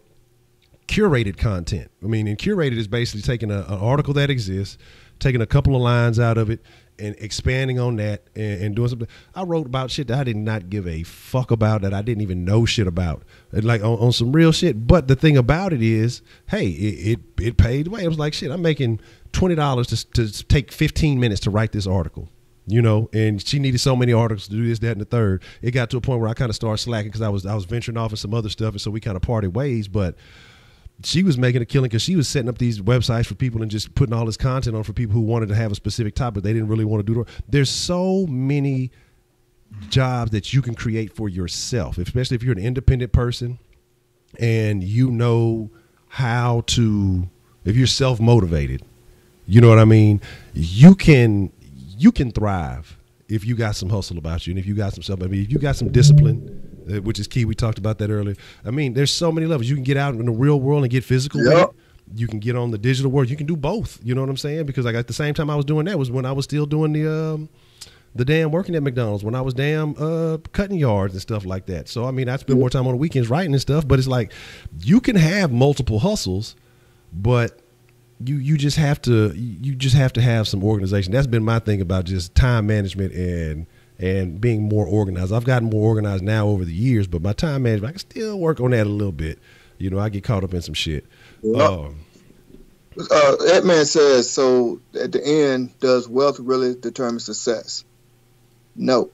curated content. I mean, and curated is basically taking an article that exists, taking a couple of lines out of it, and expanding on that and doing something. I wrote about shit that I did not give a fuck about, that I didn't even know shit about, and like on some real shit. But the thing about it is, hey, it paid the way. It was like, shit, I'm making $20 to take 15 minutes to write this article, and she needed so many articles to do this, that, and the third. It got to a point where I kind of started slacking, because I was venturing off in some other stuff, and so we kind of parted ways. But she was making a killing, because she was setting up these websites for people and just putting all this content on for people who wanted to have a specific topic. They didn't really want to do it. There's so many jobs that you can create for yourself, especially if you're an independent person and how to, if you're self-motivated, you know what I mean? You can thrive if you got some hustle about you, and if you got if you got some discipline, which is key. We talked about that earlier. I mean, there's so many levels. You can get out in the real world and get physical with it. You can get on the digital world. You can do both. You know what I'm saying? Because at the same time I was doing that was when I was still doing the damn working at McDonald's, when I was cutting yards and stuff like that. So, I mean, I spend more time on the weekends writing and stuff, but it's like you can have multiple hustles, but you just have to have some organization. That's been my thing about just time management and being more organized. I've gotten more organized now over the years, but my time management, I can still work on that a little bit. I get caught up in some shit. That man says, so at the end, does wealth really determine success? No.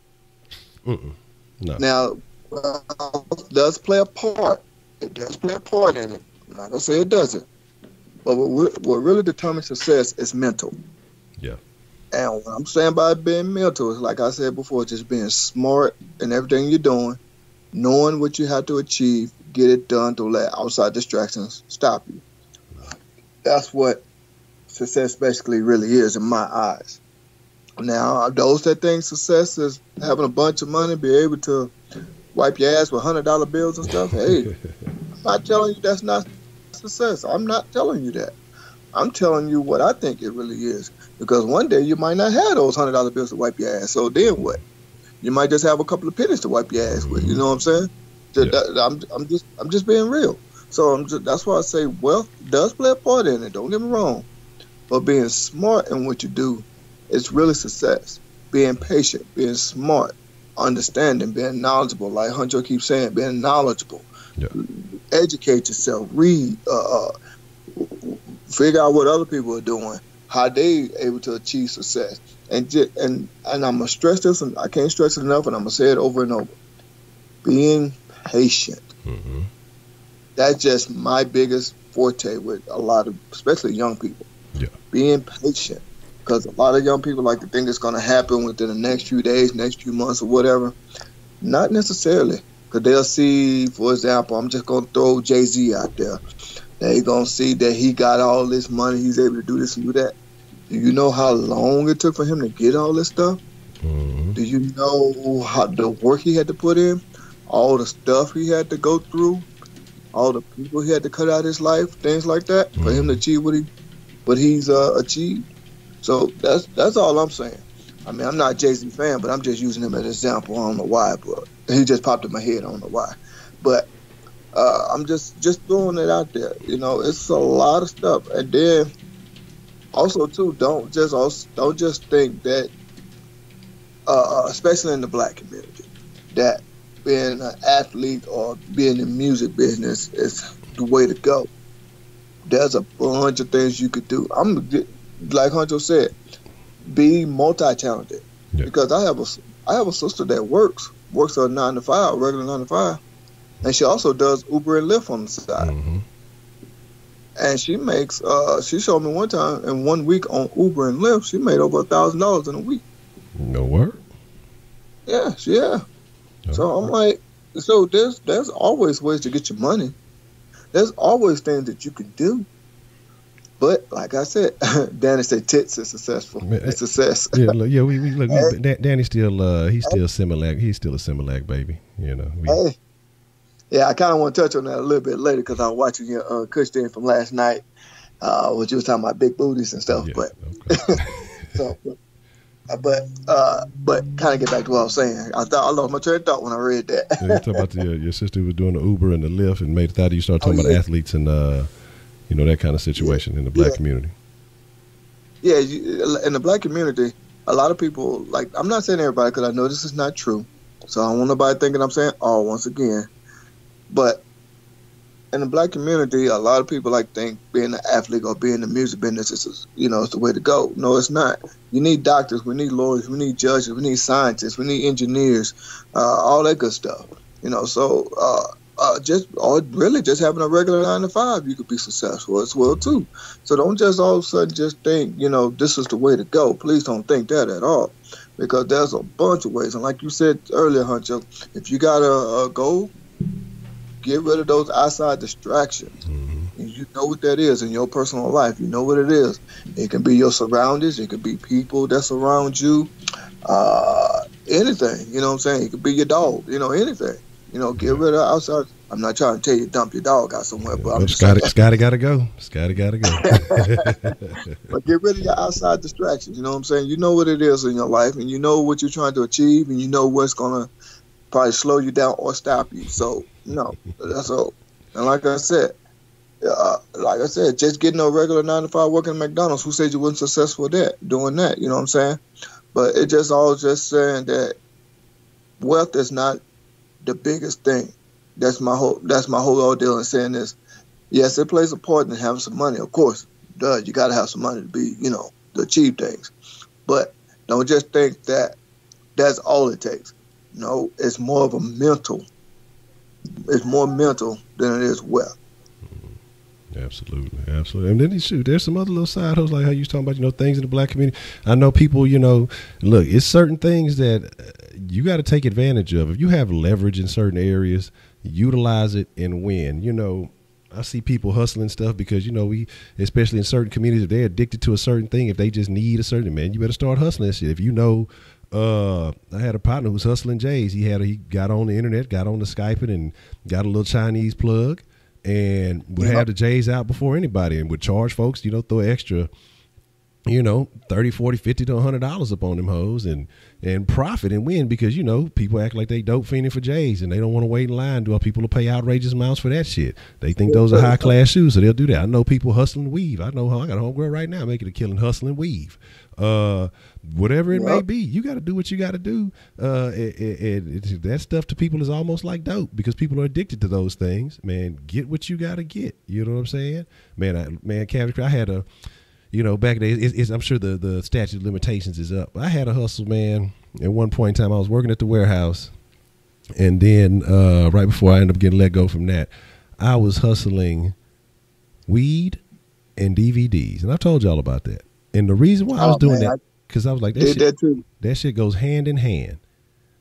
No. Now, wealth does play a part. It does play a part in it. I'm not going to say it doesn't. But what really determines success is mental. Yeah. And what I'm saying by being mental is, like I said before, just being smart in everything you're doing, knowing what you have to achieve, get it done, don't let outside distractions stop you. That's what success basically really is in my eyes. Now, those that think success is having a bunch of money, be able to wipe your ass with $100 bills and stuff, hey, I'm not telling you that's not success. I'm not telling you that. I'm telling you what I think it really is. Because one day you might not have those $100 bills to wipe your ass. So then what? You might just have a couple of pennies to wipe your ass with. You know what I'm saying? Yeah. I'm just being real. So that's why I say wealth does play a part in it. Don't get me wrong. But being smart in what you do is really success. Being patient, being smart, understanding, being knowledgeable. Like Honcho keeps saying, being knowledgeable. Yeah. Educate yourself. Read. Figure out what other people are doing. How they able to achieve success. And I'm going to stress this, and I can't stress it enough, and I'm going to say it over and over. Being patient. Mm-hmm. That's just my biggest forte with a lot of, especially young people. Yeah. Being patient. Because a lot of young people like to think it's going to happen within the next few days, next few months, or whatever. Not necessarily. Because they'll see, for example, I'm just going to throw Jay-Z out there. They're going to see that he got all this money, he's able to do this and do that. Do you know how long it took for him to get all this stuff? Mm-hmm. Do you know how the work he had to put in? All the stuff he had to go through? All the people he had to cut out of his life? Things like that? Mm-hmm. For him to achieve what he's achieved? So that's all I'm saying. I mean, I'm not a Jay-Z fan, but I'm just using him as an example. I don't know why, but he just popped in my head. I don't know why. But I'm just throwing it out there. You know, it's a lot of stuff. And then also too, don't just think that, especially in the black community, that being an athlete or being in the music business is the way to go. There's a bunch of things you could do. I'm like Honcho said, be multi-talented. Yeah. Because I have a sister that works a 9 to 5, regular 9 to 5, and she also does Uber and Lyft on the side. Mm-hmm. And she makes. She showed me one time in 1 week on Uber and Lyft, she made over $1,000 in a week. No word. Yeah. So I'm like, so there's always ways to get your money. There's always things that you can do. But like I said, Danny said tits is successful. It's success. Yeah, look, we look. Danny's still he's still Similac. He's still a Similac baby. You know. Hey. Yeah, I kind of want to touch on that a little bit later because I was watching your Kush thing from last night, which you was talking about big booties and stuff. Yeah, but but kind of get back to what I was saying. I lost my train of thought when I read that. Yeah, you talking about your sister who was doing the Uber and the Lyft and made thought you started talking about athletes and that kind of situation in the black community. Yeah, in the black community, a lot of people, like, I'm not saying everybody because I know this is not true, so I don't want nobody thinking I'm saying once again. But in the black community, a lot of people think being an athlete or being in the music business is, it's the way to go. No, it's not. You need doctors, we need lawyers, we need judges, we need scientists, we need engineers, all that good stuff. So just having a regular 9 to 5, you could be successful as well too. So don't just all of a sudden just think, this is the way to go. Please don't think that at all, because there's a bunch of ways. And like you said earlier, Honcho, if you got a goal, get rid of those outside distractions. Mm-hmm. And you know what that is in your personal life. You know what it is. It can be your surroundings. It could be people that's around you. Anything. You know what I'm saying? It could be your dog. Anything. Get rid of outside. I'm not trying to tell you dump your dog out somewhere, but I'm just saying. Scotty gotta go. Scotty gotta go. But get rid of your outside distractions. You know what I'm saying? You know what it is in your life, and you know what you're trying to achieve, and you know what's gonna probably slow you down or stop you. So that's all. And like I said, just getting a regular 9 to 5 working at McDonald's. Who said you wasn't successful at that? Doing that, you know what I'm saying? But it just all just saying that wealth is not the biggest thing. That's my whole ordeal in saying this. Yes, it plays a part in having some money. Of course, you got to have some money to be, to achieve things. But don't just think that that's all it takes. No, it's more of a mental. It's more mental than it is wealth. Absolutely. And then there's some other little side hustles, like how you was talking about, things in the black community. I know people, look, it's certain things that you got to take advantage of. If you have leverage in certain areas, utilize it and win. I see people hustling stuff because, we, especially in certain communities, if they're addicted to a certain thing, if they just need a certain, man, you better start hustling that shit. If I had a partner who was hustling J's. He got on the internet, got on the Skyping, and got a little Chinese plug, and would have the J's out before anybody, and would charge folks, throw extra, $30, $40, $50 to $100 up on them hoes, and profit and win because people act like they dope fiending for J's, and they don't want to wait in line. Do people will pay outrageous amounts for that shit? They think those are high class shoes, so they'll do that. I know people hustling weave. I got a homegirl right now making a killing hustling weave. Whatever it may be, you got to do what you got to do. That stuff to people is almost like dope because people are addicted to those things. Man, get what you got to get. You know what I'm saying? Man, Cabbage, I had a, back then, I'm sure the statute of limitations is up. I had a hustle, man. At one point in time, I was working at the warehouse, and then right before I ended up getting let go from that, I was hustling weed and DVDs, and I've told y'all about that. And the reason why I was doing that, because I was like, that shit goes hand in hand.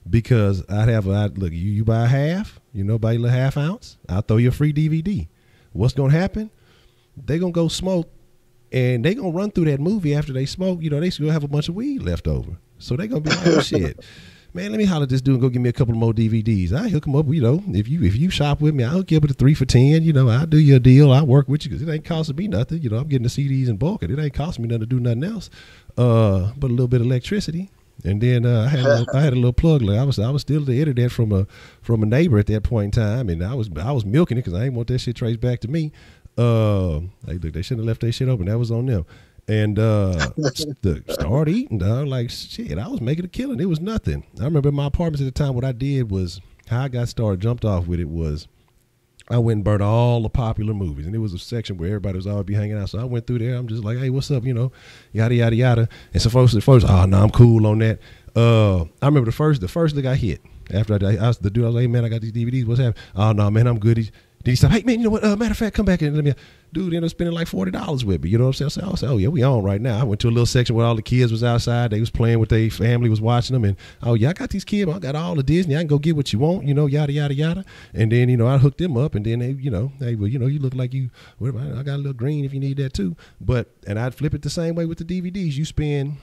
Because look, you buy a half, buy a little half ounce, I'll throw you a free DVD. What's going to happen? They going to go smoke, and they going to run through that movie after they smoke. They still have a bunch of weed left over. So they going to be like, oh, shit. Man, let me holler at this dude and go give me a couple more DVDs. I hook him up, if you shop with me, I'll give it a 3 for $10. I'll do you a deal. I'll work with you because it ain't costing me nothing. I'm getting the CDs in bulk and it ain't costing me nothing to do nothing else. But a little bit of electricity. And then I had a little plug. Like I was still the internet from a neighbor at that point in time, and I was milking it because I didn't want that shit traced back to me. Like look, they shouldn't have left that shit open. That was on them. And started eating, dog. Like shit, I was making a killing. It was nothing. I remember in my apartments at the time. What I did was how I got started. Jumped off with it was I went and burned all the popular movies, and it was a section where everybody was always be hanging out. So I went through there. I'm just like, hey, what's up? You know, yada yada yada. And so folks, oh no, I'm cool on that. I remember the first thing I hit after I asked the dude, I was like, hey man, I got these DVDs. What's happening? Oh no, man, I'm good. Then he said, hey man, you know what? Matter of fact, come back and let me. Dude ended up spending like $40 with me. You know what I'm saying? I said, oh yeah, we on right now. I went to a little section where all the kids was outside. They was playing with their family, was watching them, and oh yeah, I got these kids. I got all the Disney. I can go get what you want. You know, yada yada yada. And then I hooked them up, and then they, hey, well, you look like you. I got a little green if you need that too. And I'd flip it the same way with the DVDs. You spend,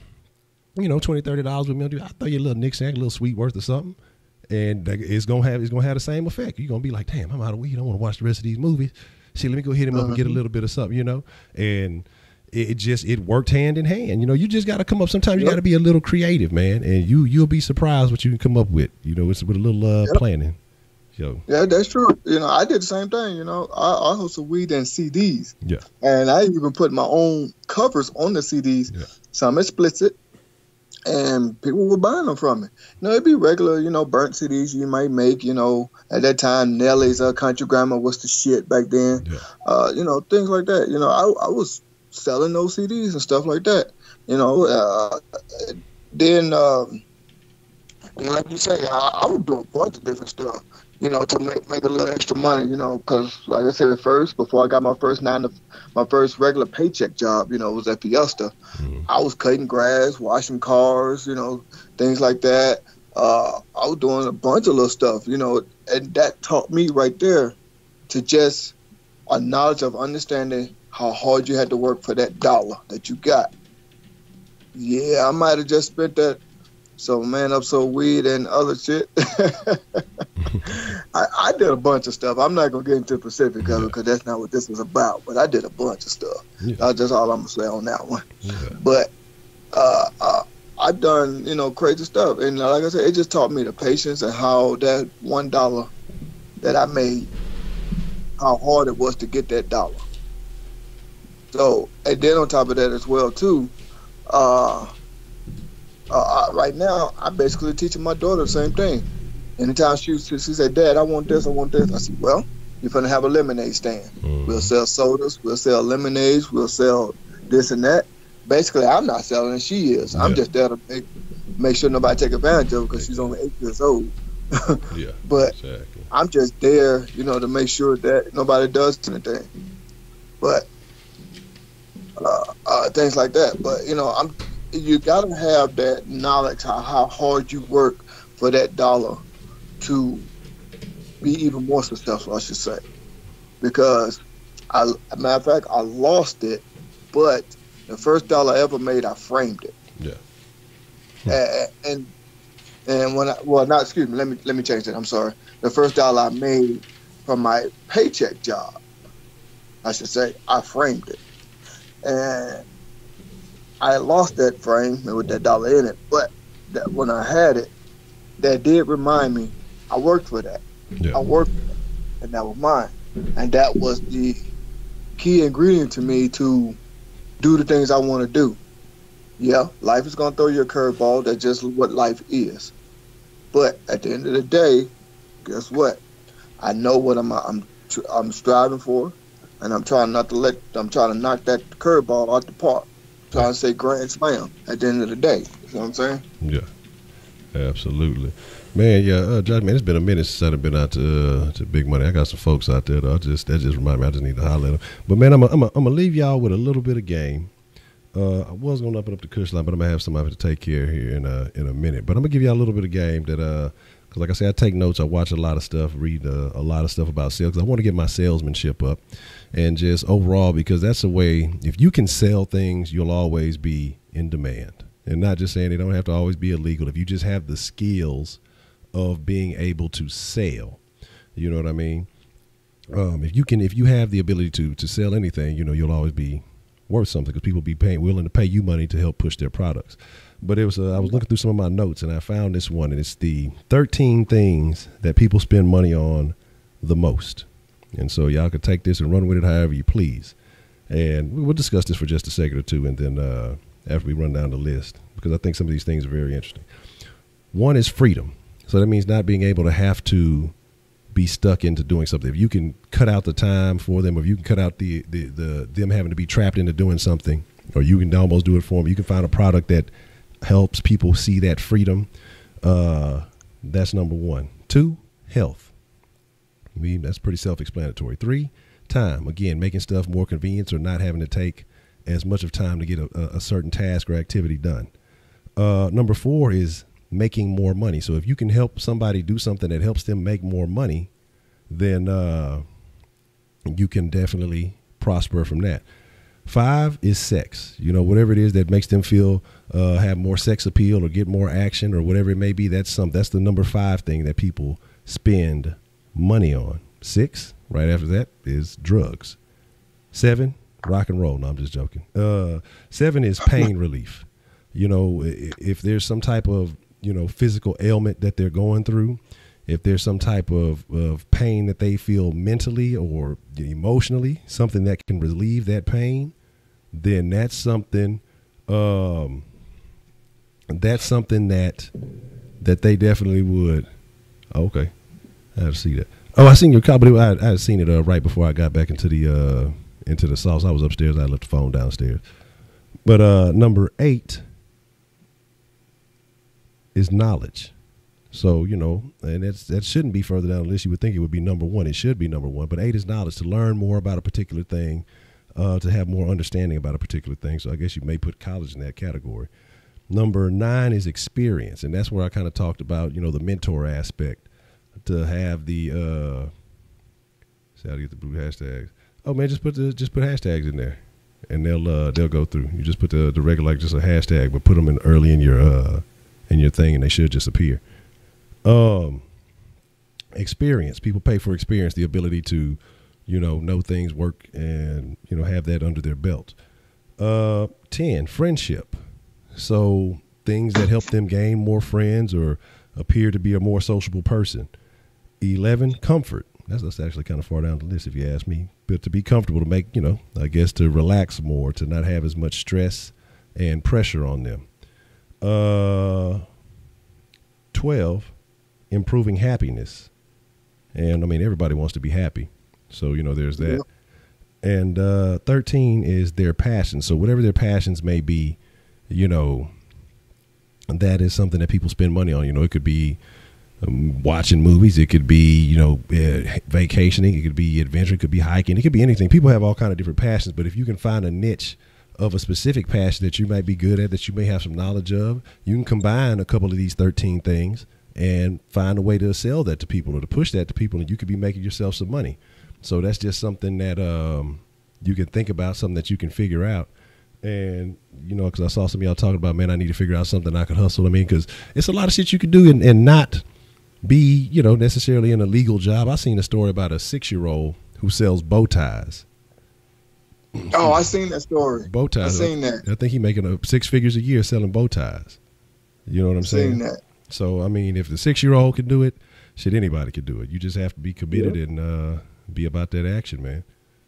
$20-$30 with me. I throw you a little Nick Sack, a little Sweetworth or something. And it's gonna have the same effect. You're gonna be like, damn, I'm out of weed. I don't want to watch the rest of these movies. Shit, let me go hit him up and get a little bit of something, And it worked hand in hand. You just got to come up. Sometimes you got to be a little creative, man, and you'll be surprised what you can come up with. It's with a little planning. So. Yeah, that's true. I did the same thing. I hustled weed and CDs. Yeah, and I even put my own covers on the CDs. Yeah. Some explicit. And people were buying them from me. It'd be regular, burnt CDs you might make, at that time, Nelly's Country Grammar was the shit back then. Yeah. Things like that. I was selling those CDs and stuff like that. Then, like you say, I would do a bunch of different stuff, to make a little extra money, because like I said at first, before I got my first regular paycheck job, was at Fiesta. Mm-hmm. I was cutting grass, washing cars, things like that. I was doing a bunch of little stuff, and that taught me right there to just a knowledge of understanding how hard you had to work for that dollar that you got. Yeah, I might have just spent that. So Man Up weed and other shit. I did a bunch of stuff. I'm not gonna get into specific of it because that's not what this was about. But I did a bunch of stuff. Yeah. That's just all I'm gonna say on that one. Yeah. But I done crazy stuff, and like I said, it just taught me the patience and how that $1 that I made, how hard it was to get that dollar. So, and then on top of that as well too. Right now, I'm basically teaching my daughter the same thing. Anytime she said, Dad, I want this. I said, well, you're going to have a lemonade stand. Mm-hmm. We'll sell sodas. We'll sell lemonades. We'll sell this and that. Basically, I'm not selling it. She is. Yeah. I'm just there to make sure nobody take advantage of her because she's only 8 years old. Yeah, but exactly. I'm just there, to make sure that nobody does anything. But things like that. But, you got to have that knowledge how hard you work for that dollar to be even more successful, I should say. Because, matter of fact, I lost it, but the first dollar I ever made, I framed it. Yeah. And when let me change that. I'm sorry. The first dollar I made from my paycheck job, I should say, I framed it. And I lost that frame with that dollar in it, but when I had it, that did remind me I worked for that. Yeah. I worked for that, and that was mine. And that was the key ingredient to me to do the things I want to do. Yeah, life is going to throw you a curveball. That's just what life is. But at the end of the day, guess what? I know what I'm striving for, and I'm trying to knock that curveball out the park. Trying to say grand slam at the end of the day. You know what I'm saying? Yeah, absolutely. Man, yeah, Josh, man, it's been a minute since I've been out to Big Money. I got some folks out there, though. That just reminded me, I just need to holler at them. But, man, I'm gonna leave y'all with a little bit of game. I was going to open up the Kush line, but I'm going to have somebody to take care here in a minute. But I'm going to give y'all a little bit of game that, because like I said, I take notes. I watch a lot of stuff, read a lot of stuff about sales because I want to get my salesmanship up. And just overall, because that's a way, if you can sell things, you'll always be in demand. And not just saying they don't have to always be illegal. If you just have the skills of being able to sell, you know what I mean? If you have the ability to sell anything, you'll always be worth something, because people be willing to pay you money to help push their products. But it was I was looking through some of my notes, and I found this one, and it's the 13 things that people spend money on the most. And so y'all can take this and run with it however you please. And we'll discuss this for just a second or two, and then after we run down the list, because I think some of these things are very interesting. One is freedom. So that means not being able to have to be stuck into doing something. If you can cut out the time for them, or if you can cut out the them having to be trapped into doing something, or you can almost do it for them, you can find a product that helps people see that freedom. That's number one. 2, health. I mean, that's pretty self-explanatory. 3, time. Again, making stuff more convenient, or not having to take as much of time to get a certain task or activity done. Number 4 is making more money. So if you can help somebody do something that helps them make more money, then you can definitely prosper from that. 5 is sex. You know, whatever it is that makes them feel have more sex appeal or get more action or whatever it may be. That's the number 5 thing that people spend money on. 6, right after that, is drugs. 7, rock and roll. No, I'm just joking. 7 is pain relief. You know, if there's some type of, you know, physical ailment that they're going through, if there's some type of pain that they feel mentally or emotionally, something that can relieve that pain, then that's something that they definitely would. Oh, okay. I had to see that. Oh, I seen your copy. I had seen it right before I got back into the sauce. I was upstairs. I left the phone downstairs. But number 8 is knowledge. So, you know, and that shouldn't be further down the list. You would think it would be number 1. It should be number 1. But 8 is knowledge, to learn more about a particular thing, to have more understanding about a particular thing. So I guess you may put college in that category. Number 9 is experience. And that's where I kind of talked about, you know, the mentor aspect, to have the see how to get the blue hashtags. Oh man, just put hashtags in there, and they'll go through. You just put the regular, like just a hashtag, but put them in early in your thing, and they should just appear. Experience. People pay for experience, the ability to, you know things work, and, you know, have that under their belt. 10, friendship. So things that help them gain more friends or appear to be a more sociable person. 11, comfort. That's actually kind of far down the list, if you ask me. But to be comfortable, to make, you know, I guess to relax more, to not have as much stress and pressure on them. 12, improving happiness. And I mean, everybody wants to be happy. So, you know, there's that. Yeah. And 13 is their passion. So whatever their passions may be, you know, that is something that people spend money on. You know, it could be watching movies. It could be, you know, vacationing. It could be adventure. It could be hiking. It could be anything. People have all kind of different passions. But if you can find a niche of a specific passion that you might be good at, that you may have some knowledge of, you can combine a couple of these 13 things and find a way to sell that to people or to push that to people, and you could be making yourself some money. So that's just something that you can think about, something that you can figure out. And, you know, because I saw some of y'all talking about, man, I need to figure out something I could hustle. I mean, because it's a lot of shit you could do and not be, you know, necessarily in a legal job. I seen a story about a 6-year-old who sells bow ties. Oh, I seen that story. Bow ties. I seen that. I think he making 6 figures a year selling bow ties. You know what I'm saying? Seen that. So, I mean, if the 6-year-old can do it, shit, anybody can do it. You just have to be committed and be about that action, man.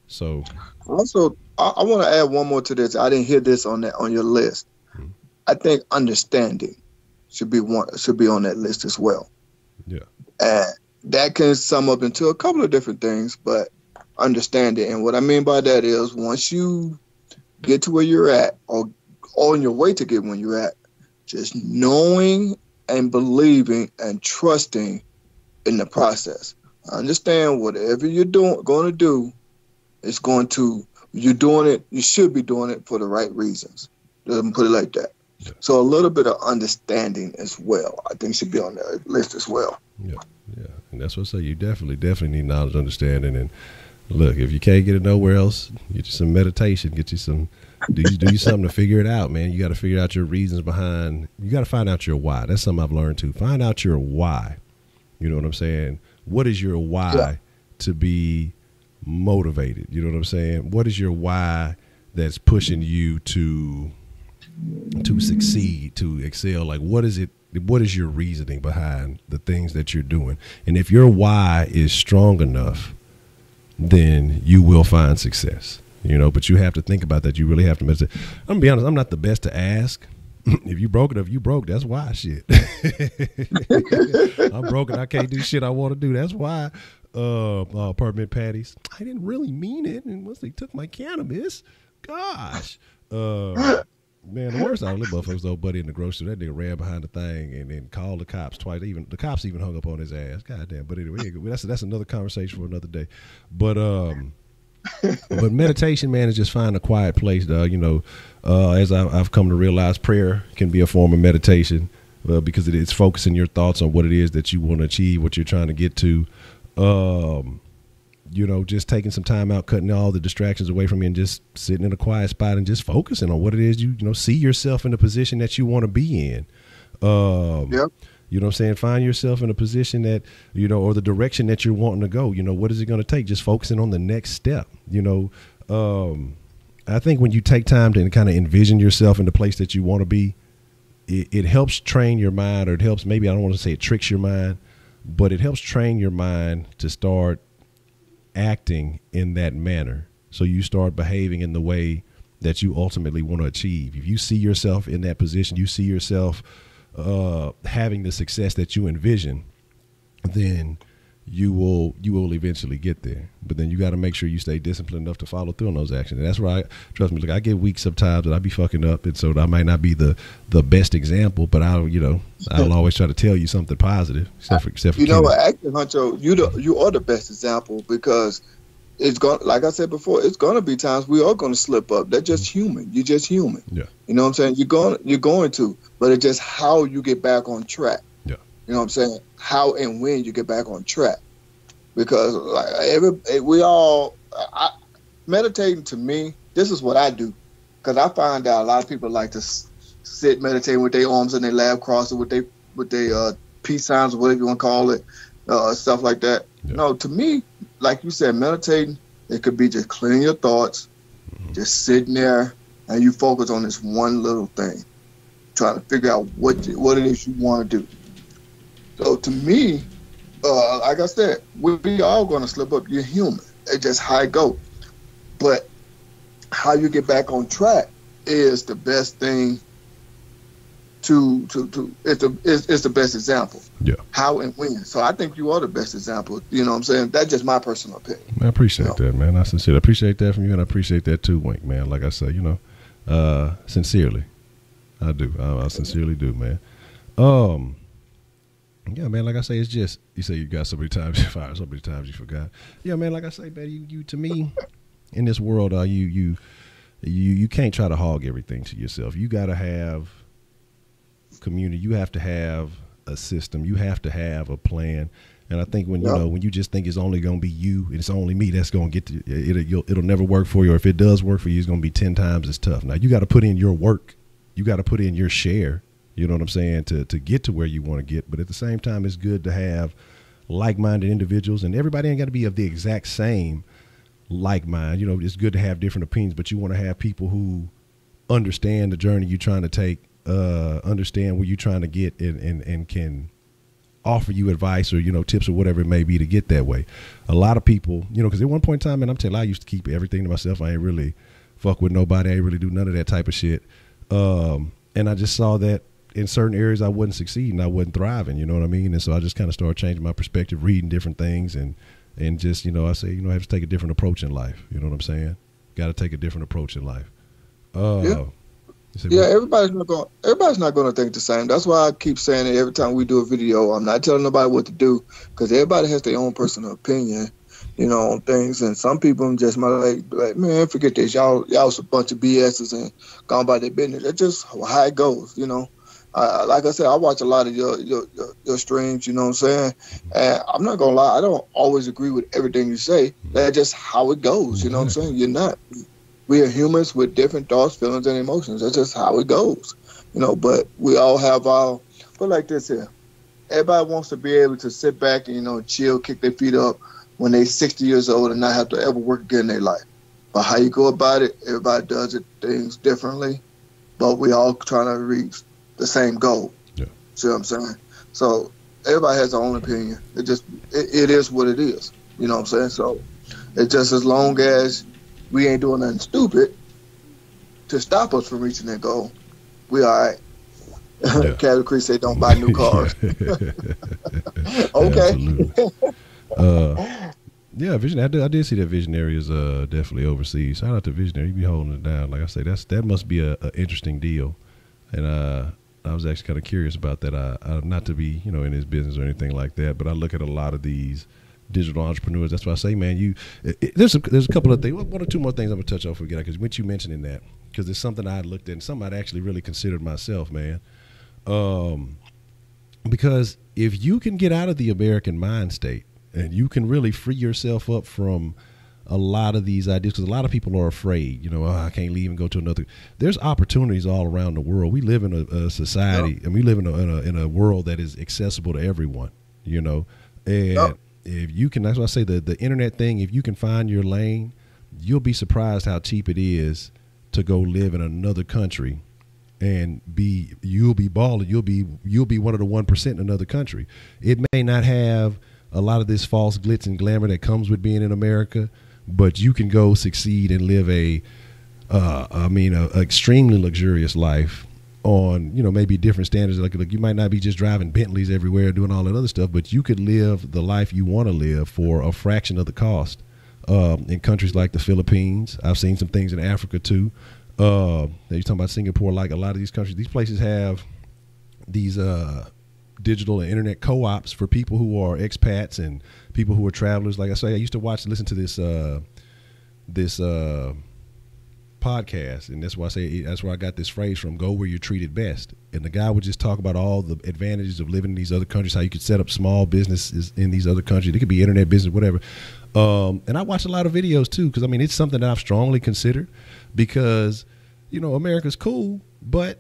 So, also, I want to add one more to this. I didn't hear this on your list. Mm-hmm. I think understanding should be on that list as well. Yeah, and that can sum up into a couple of different things, but understanding, and what I mean by that is, once you get to where you're at, or on your way to get where you're at, just knowing and believing and trusting in the process. Understand whatever you're going to do, you're doing it, you should be doing it for the right reasons. Let me put it like that. Yeah. So a little bit of understanding as well, I think, should be on that list as well. Yeah, yeah. And that's what I say. You definitely need knowledge, understanding. And look, if you can't get it nowhere else, get you some meditation, get you some, do you something to figure it out, man. You got to figure out your reasons behind, you got to find out your why. That's something I've learned too. Find out your why. You know what I'm saying? What is your why to be motivated? You know what I'm saying? What is your why that's pushing you to succeed, to excel? Like, what is it? What is your reasoning behind the things that you're doing? And if your why is strong enough, then you will find success, you know, but you have to think about that. You really have to meditate. I'm gonna be honest, I'm not the best to ask. If you broke it, if you broke, that's why shit. I'm broken. I can't do shit I want to do. That's why. Apartment patties. I didn't really mean it. And once they took my cannabis, gosh. Man, the worst out of the motherfuckers, though, buddy in the grocery, that nigga ran behind the thing and then called the cops twice. The cops even hung up on his ass. Goddamn. But anyway, that's another conversation for another day. But but meditation, man, is just find a quiet place, dog. You know, as I've come to realize, prayer can be a form of meditation because it's focusing your thoughts on what it is that you want to achieve, what you're trying to get to. You know, just taking some time out, cutting all the distractions away from you and just sitting in a quiet spot and just focusing on what it is you know, see yourself in the position that you want to be in. Yep. You know what I'm saying? Find yourself in a position that, you know, or the direction that you're wanting to go. You know, what is it going to take? Just focusing on the next step. You know, I think when you take time to kind of envision yourself in the place that you want to be, it helps train your mind, or it helps, maybe I don't want to say it tricks your mind, but it helps train your mind to start acting in that manner. So you start behaving in the way that you ultimately want to achieve. If you see yourself in that position, you see yourself having the success that you envision, then you will eventually get there. But then you got to make sure you stay disciplined enough to follow through on those actions. And that's where trust me, look, I get weak sometimes that I be fucking up, and so I might not be the best example, but I'll always try to tell you something positive. Except for you know what, actually, Honcho, you are the best example, because it's going, like I said before, it's going to be times we are going to slip up. They're just human. You're just human. Yeah. You know what I'm saying? You're going to, but it's just how you get back on track. Yeah. You know what I'm saying? How and when you get back on track. Because meditating, to me, this is what I do. Because I find out a lot of people like to sit meditating with their arms in their lap crossed, with their peace signs, or whatever you want to call it, stuff like that. Yeah. No, to me, like you said, meditating, it could be just clearing your thoughts, just sitting there, and you focus on this one little thing, trying to figure out what it is you want to do. So to me, like I said, we all going to slip up. You're human. It's just how it goes. But how you get back on track is the best thing. It's the best example. Yeah. How and when. So I think you are the best example. You know what I'm saying? That's just my personal opinion. I appreciate that, man. I sincerely appreciate that from you, and I appreciate that too, Wink, man. Like I say, sincerely, I do. I sincerely do, man. Yeah, man. Like I say, it's just, you say you got so many times you fired, so many times you forgot. Yeah, man. Like I say, man, you to me, in this world, you can't try to hog everything to yourself. You got to have community. You have to have a system. You have to have a plan. And I think when when you just think it's only going to be you, and it's only me that's going to get to it'll never work for you. Or if it does work for you, it's going to be 10 times as tough. Now you got to put in your work. You got to put in your share. You know what I'm saying, to get to where you want to get. But at the same time, it's good to have like-minded individuals, and everybody ain't got to be of the exact same like mind. You know, it's good to have different opinions, but you want to have people who understand the journey you're trying to take, understand where you're trying to get, and can offer you advice or, tips or whatever it may be to get that way. A lot of people, because at one point in time, man, I'm telling you, I used to keep everything to myself. I ain't really fuck with nobody. I ain't really do none of that type of shit. And I just saw that in certain areas I wasn't succeeding, I wasn't thriving, you know what I mean? And so I just kind of started changing my perspective, reading different things, and just, I say, I have to take a different approach in life. You know what I'm saying? Got to take a different approach in life. Everybody's not going to think the same. That's why I keep saying it every time we do a video. I'm not telling nobody what to do, because everybody has their own personal opinion, on things. And some people just might like, man, forget this. Y'all a bunch of BSs and gone by their business. That's just how it goes, like I said, I watch a lot of your streams, you know what I'm saying? And I'm not going to lie, I don't always agree with everything you say. That's just how it goes, you know what I'm saying? We are humans with different thoughts, feelings, and emotions. That's just how it goes, but we all have but like this here, everybody wants to be able to sit back and, chill, kick their feet up when they're 60 years old and not have to ever work again in their life. But how you go about it, everybody does things differently. But we all trying to reach the same goal. Yeah. See what I'm saying? So everybody has their own opinion. It is what it is. You know what I'm saying? So it's just as long as we ain't doing nothing stupid to stop us from reaching that goal, we all right. Yeah. Cattle Creek said don't buy new cars. Okay. Yeah, Visionary. I did see that Visionary is definitely overseas. Shout out to Visionary. You be holding it down. Like I say, that must be a interesting deal. And I was actually kind of curious about that. I not to be in his business or anything like that, but I look at a lot of these digital entrepreneurs. That's why I say, man, there's a couple of things. One or two more things I'm gonna touch on because with you mentioning that, because it's something I looked at and something I'd actually really considered myself, man. Because if you can get out of the American mind state and you can really free yourself up from a lot of these ideas, because a lot of people are afraid, I can't leave and go to another. There's opportunities all around the world. We live in a society, and we live in a world that is accessible to everyone, and if you can, that's why I say the internet thing, if you can find your lane, you'll be surprised how cheap it is to go live in another country and you'll be balling. You'll be one of the 1% in another country. It may not have a lot of this false glitz and glamour that comes with being in America, but you can go succeed and live a extremely luxurious life on, maybe different standards. Like you might not be just driving Bentleys everywhere, doing all that other stuff, but you could live the life you want to live for a fraction of the cost. In countries like the Philippines, I've seen some things in Africa too. You're talking about Singapore, like a lot of these countries, these places have these digital and internet co-ops for people who are expats and people who are travelers. Like I say, I used to listen to this podcast, and that's where I got this phrase from: "Go where you're treated best." And the guy would just talk about all the advantages of living in these other countries, how you could set up small businesses in these other countries. It could be internet business, whatever. And I watch a lot of videos too, because it's something that I've strongly considered, because America's cool, but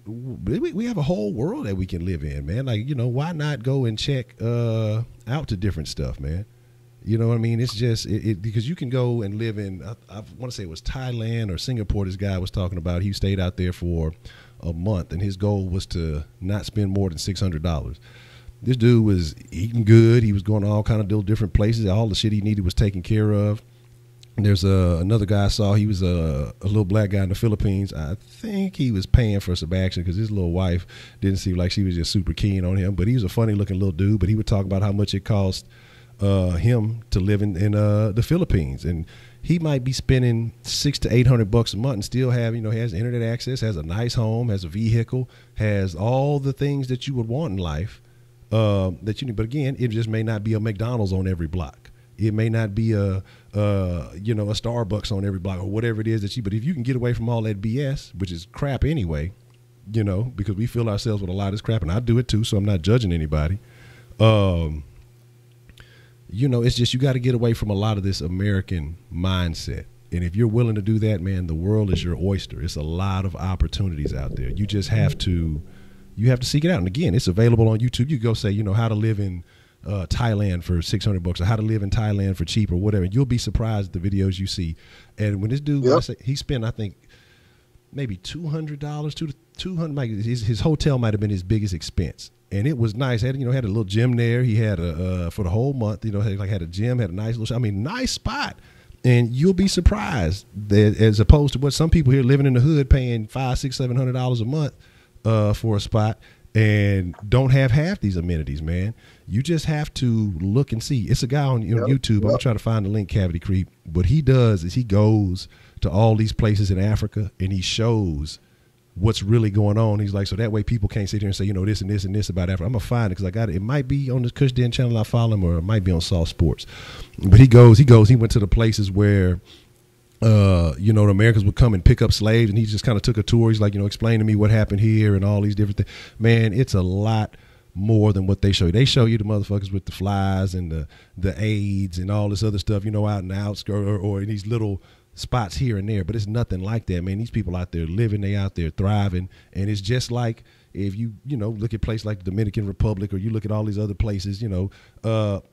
we have a whole world that we can live in, man. Like, why not go and check out to different stuff, man? You know what I mean? It's just because you can go and live in, I want to say it was Thailand or Singapore. This guy was talking about, he stayed out there for a month, and his goal was to not spend more than $600. This dude was eating good. He was going to all kind of different places. All the shit he needed was taken care of. And there's another guy I saw. He was a little black guy in the Philippines. I think he was paying for some action because his little wife didn't seem like she was just super keen on him. But he was a funny looking little dude. But he would talk about how much it cost him to live in the Philippines, and he might be spending $600 to $800 a month and still have, has internet access, has a nice home, has a vehicle, has all the things that you would want in life. But again, it just may not be a McDonald's on every block. It may not be a Starbucks on every block or whatever it is but if you can get away from all that BS, which is crap anyway, because we fill ourselves with a lot of this crap, and I do it too, so I'm not judging anybody. It's just, you got to get away from a lot of this American mindset. And if you're willing to do that, man, the world is your oyster. It's a lot of opportunities out there. You just have to seek it out. And again, it's available on YouTube. You go say, how to live in Thailand for $600 or how to live in Thailand for cheap or whatever. You'll be surprised at the videos you see. And when this dude, he spent, I think, maybe $200, $200. His hotel might have been his biggest expense. And it was nice. Had a little gym there. He had for the whole month, had a gym, had a nice little, nice spot. And you'll be surprised that, as opposed to what some people here living in the hood paying $500, $600, $700 a month for a spot and don't have half these amenities, man. You just have to look and see. It's a guy on YouTube. I'm gonna try to find the link, Cavity Creep. What he does is he goes to all these places in Africa and he shows what's really going on. He's like, so that way people can't sit here and say, this and this and this about Africa. I'm gonna find it because I got it. It might be on the Kush Den channel I follow him, or it might be on Soft Sports. But he went to the places where the Americans would come and pick up slaves, and he just kind of took a tour. He's like, explain to me what happened here and all these different things. Man, it's a lot more than what they show you. They show you the motherfuckers with the flies and the AIDS and all this other stuff, out in the outskirts or in these little spots here and there, but it's nothing like that, man. These people out there living, they out there thriving, and it's just like if you look at places like the Dominican Republic, or you look at all these other places,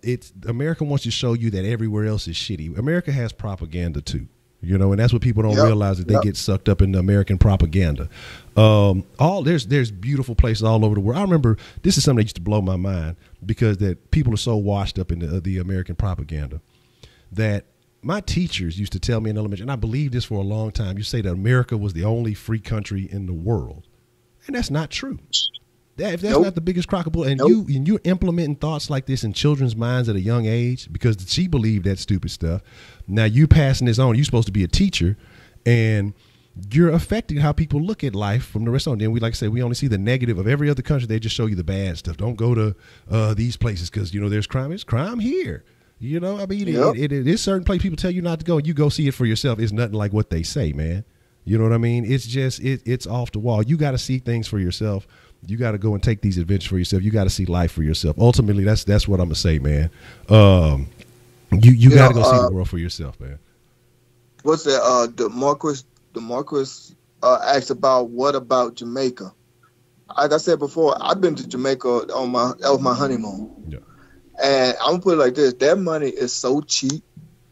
it's America wants to show you that everywhere else is shitty. America has propaganda too. You know, and that's what people don't realize, that they get sucked up in the American propaganda. There's beautiful places all over the world. I remember, this is something that used to blow my mind, because that people are so washed up in the American propaganda, that my teachers used to tell me in elementary, and I believed this for a long time. You say that America was the only free country in the world, and that's not true. If that's not the biggest crock of bull, and you're implementing thoughts like this in children's minds at a young age because she believed that stupid stuff. Now you passing this on. You're supposed to be a teacher, and you're affecting how people look at life from the rest on. Then we, like I said, we only see the negative of every other country. They just show you the bad stuff. Don't go to these places because, you know, there's crime. There's crime here. You know, I mean, it is certain place people tell you not to go. You go see it for yourself. It's nothing like what they say, man. You know what I mean? It's just, it's off the wall. You got to see things for yourself. You got to go and take these adventures for yourself. You got to see life for yourself. Ultimately, that's what I'm gonna say, man. You got to go see the world for yourself, man. What's that? The Marquis asked about, what about Jamaica? Like I said before, I've been to Jamaica on my honeymoon. Yeah. And I'm gonna put it like this: that money is so cheap.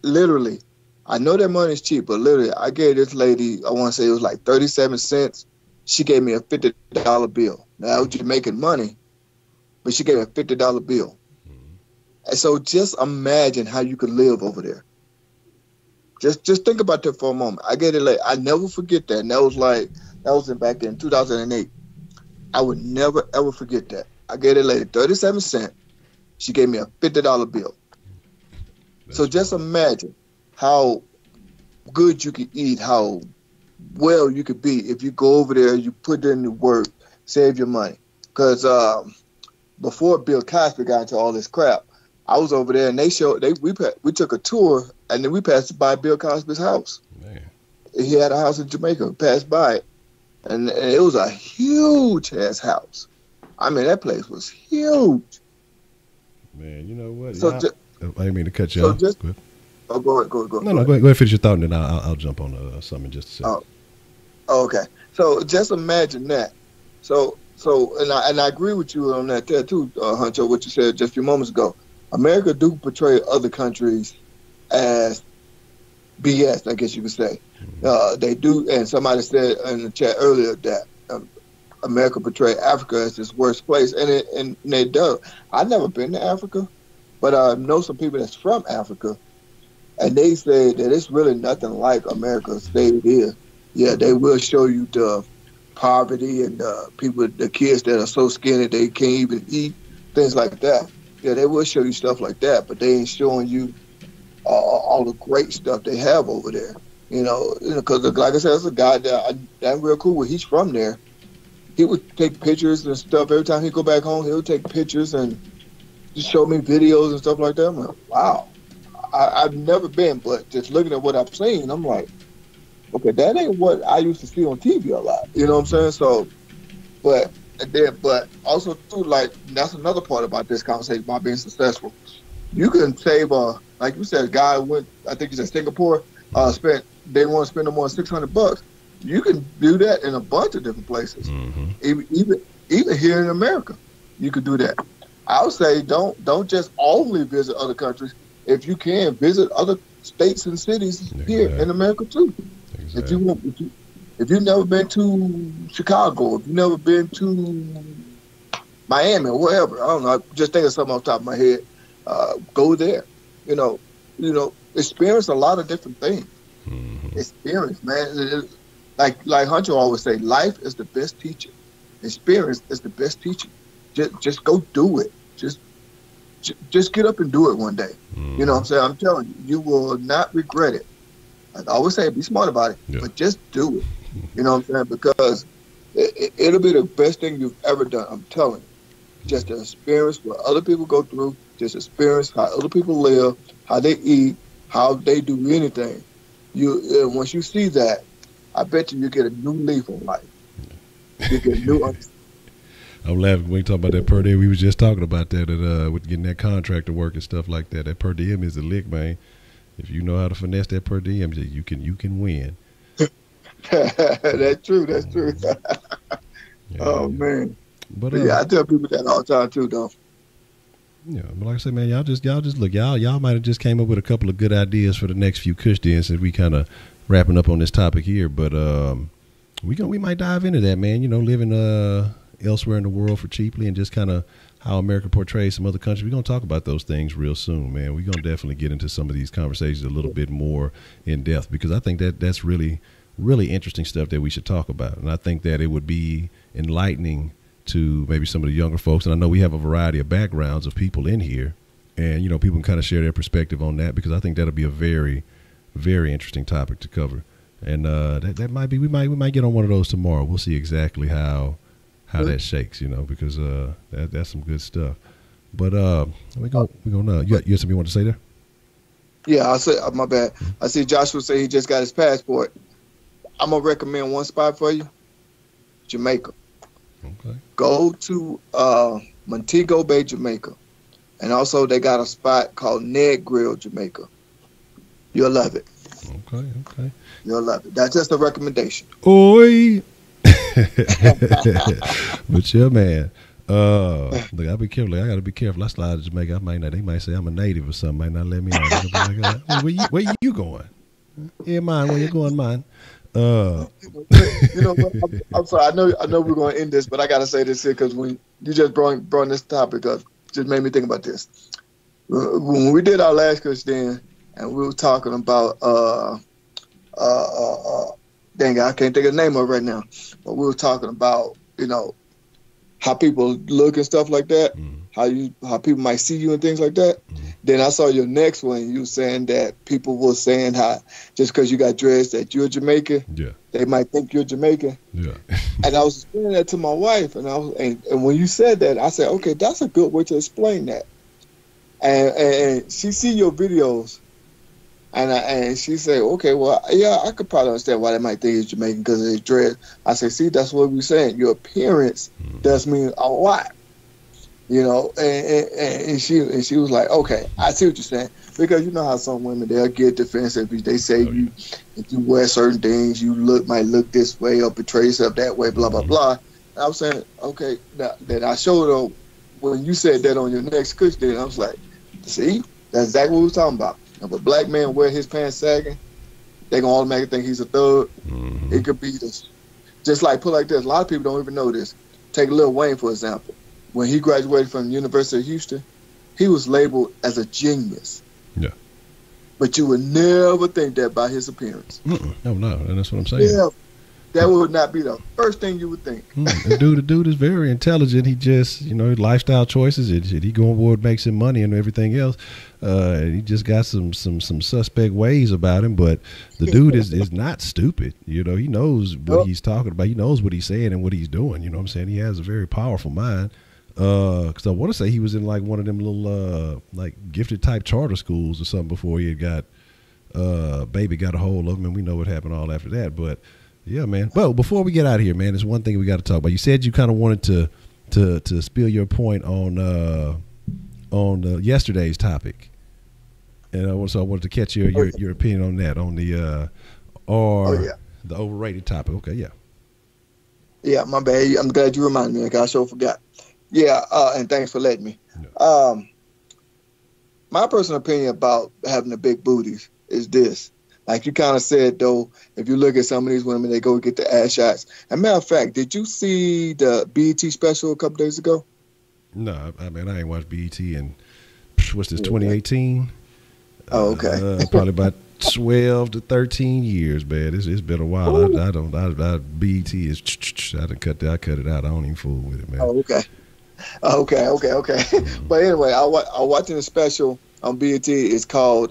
Literally, I know that money is cheap, but literally, I gave this lady, I want to say it was like 37 cents. She gave me a $50 bill. Now, that was Jamaican money, but she gave me a $50 bill. Mm-hmm. And so just imagine how you could live over there. Just think about that for a moment. I get it late. I never forget that. And that was back in 2008. I would never, ever forget that. I get it late, 37 cents. She gave me a $50 bill. So just imagine how good you could eat, how well you could be if you go over there, you put in the work, save your money. Because before Bill Cosby got into all this crap, I was over there and we took a tour, and then we passed by Bill Cosby's house. Man. He had a house in Jamaica. We passed by it, and it was a huge ass house. I mean, that place was huge. Man, you know what? So I didn't mean to cut you off. Go ahead. Go ahead. No, go ahead, finish your thought, and then I'll jump on something in just a second. Oh, okay. So just imagine that. So I agree with you on that there too, Honcho, what you said just a few moments ago. America do portray other countries as BS, I guess you could say. Mm-hmm. They do, and somebody said in the chat earlier that America portray Africa as its worst place, and they do. I've never been to Africa, but I know some people that's from Africa, and they say that it's really nothing like America say it is. Yeah, they will show you the poverty and the kids that are so skinny they can't even eat, things like that. Yeah, they will show you stuff like that, but they ain't showing you all the great stuff they have over there. You know, because like I said, there's a guy that I'm real cool with. He's from there. He would take pictures and stuff. Every time he go back home, he would take pictures and just show me videos and stuff like that. I'm like, wow. I've never been, but just looking at what I've seen, I'm like, okay, that ain't what I used to see on TV a lot. You know what I'm saying? So, but also too, like, that's another part about this conversation about being successful. You can save, like you said, a guy went, I think you said Singapore, they want to spend no more than $600. You can do that in a bunch of different places. Mm-hmm. Even here in America, you could do that. I would say don't just only visit other countries. If you can, visit other states and cities here in America too. Exactly. If you've never been to Chicago, if you've never been to Miami or wherever, I don't know, just think of something off the top of my head. Go there. You know, experience a lot of different things. Mm-hmm. Experience, man. Like Honcho always say, life is the best teacher. Experience is the best teacher. Just go do it. Just get up and do it one day. Mm-hmm. You know what I'm saying? I'm telling you, you will not regret it. Like I always say, be smart about it, but just do it. You know what I'm saying? Because it'll be the best thing you've ever done. I'm telling you. Just to experience what other people go through, just experience how other people live, how they eat, how they do anything. Once you see that, I bet you get a new leaf on life. You get a new understanding. I'm laughing when we talk about that per diem. We was just talking about that with getting that contractor work and stuff like that. That per diem is a lick, man. If you know how to finesse that per diem, you can win. That's true. Oh man. But yeah, I tell people that all the time too, though. Yeah, but like I said, man, y'all just look, y'all might have just came up with a couple of good ideas for the next few Kush dens since we kind of wrapping up on this topic here. But we might dive into that, man. You know, living elsewhere in the world for cheaply and just kind of how America portrays some other countries. We're gonna talk about those things real soon, man. We're gonna definitely get into some of these conversations a little bit more in depth because I think that's really interesting stuff that we should talk about, and I think that it would be enlightening to maybe some of the younger folks. And I know we have a variety of backgrounds of people in here, and, you know, people can kind of share their perspective on that because I think that'll be a very, very interesting topic to cover. And that might be, we might get on one of those tomorrow. We'll see exactly how that shakes, you know, because that's some good stuff. But we gonna you have something you want to say there? Yeah, I said, my bad. I see Joshua say he just got his passport. I'm gonna recommend one spot for you, Jamaica. Okay. Go to Montego Bay, Jamaica. And also they got a spot called Ned Grill, Jamaica. You'll love it. Okay. You'll love it. That's just a recommendation. Oi. But yeah, man. Look, I gotta be careful. I slide to Jamaica. They might say I'm a native or something. Might not let me on. Where you going? Yeah, mine. Where you going, mine? You know what? I'm sorry. I know we're going to end this, but I got to say this here because when you just brought this topic up, just made me think about this. When we did our last Kush Den, and we were talking about dang it, I can't think of the name of it right now, but we were talking about, you know, how people look and stuff like that, how people might see you and things like that. Then I saw your next one. You saying that people were saying how just because you got dressed that you're Jamaican, they might think you're Jamaican. Yeah. And I was explaining that to my wife, and when you said that, I said, okay, that's a good way to explain that. And she see your videos, and she said, okay, well, yeah, I could probably understand why they might think it's Jamaican because of his dress. I said, see, that's what we're saying. Your appearance does mean a lot. You know, and she was like, okay, I see what you're saying. Because you know how some women, they'll get defensive if they say if you wear certain things, you might look this way or portray yourself that way, blah, blah, blah. And I was saying, okay, now that I showed her when you said that on your next Kush Den, I was like, see, that's exactly what we were talking about. If a black man wear his pants sagging, they're going to automatically think he's a thug. It could be this. Just like, put like this, a lot of people don't even know this. Take Lil Wayne, for example. When he graduated from the University of Houston, he was labeled as a genius. Yeah. But you would never think that by his appearance. No, and that's what I'm saying. Yeah, that would not be the first thing you would think. The dude is very intelligent. He just, you know, lifestyle choices. He go on board, makes him money and everything else. He just got some suspect ways about him. But the dude is not stupid. You know, he knows what he's talking about. He knows what he's saying and what he's doing. You know what I'm saying? He has a very powerful mind. Because I want to say he was in like one of them little like gifted type charter schools or something before he had got baby got a hold of him, and we know what happened all after that. But yeah, man. Well, before we get out of here, man, there's one thing we got to talk about. You said you kind of wanted to spill your point on yesterday's topic, and so I wanted to catch your opinion on that, on the the overrated topic. Okay, yeah. Yeah, my bad. I'm glad you reminded me. I sure forgot. Yeah, and thanks for letting me. No. My personal opinion about having the big booties is this. Like you kind of said, though, if you look at some of these women, they go get the ass shots. As a matter of fact, did you see the BET special a couple days ago? No, I mean, I ain't watched BET in, what's this, 2018? Oh, okay. Probably about 12 to 13 years, man. It's been a while. BET is, I cut it out. I don't even fool with it, man. Oh, okay. But anyway, I watching the special on BET. It's called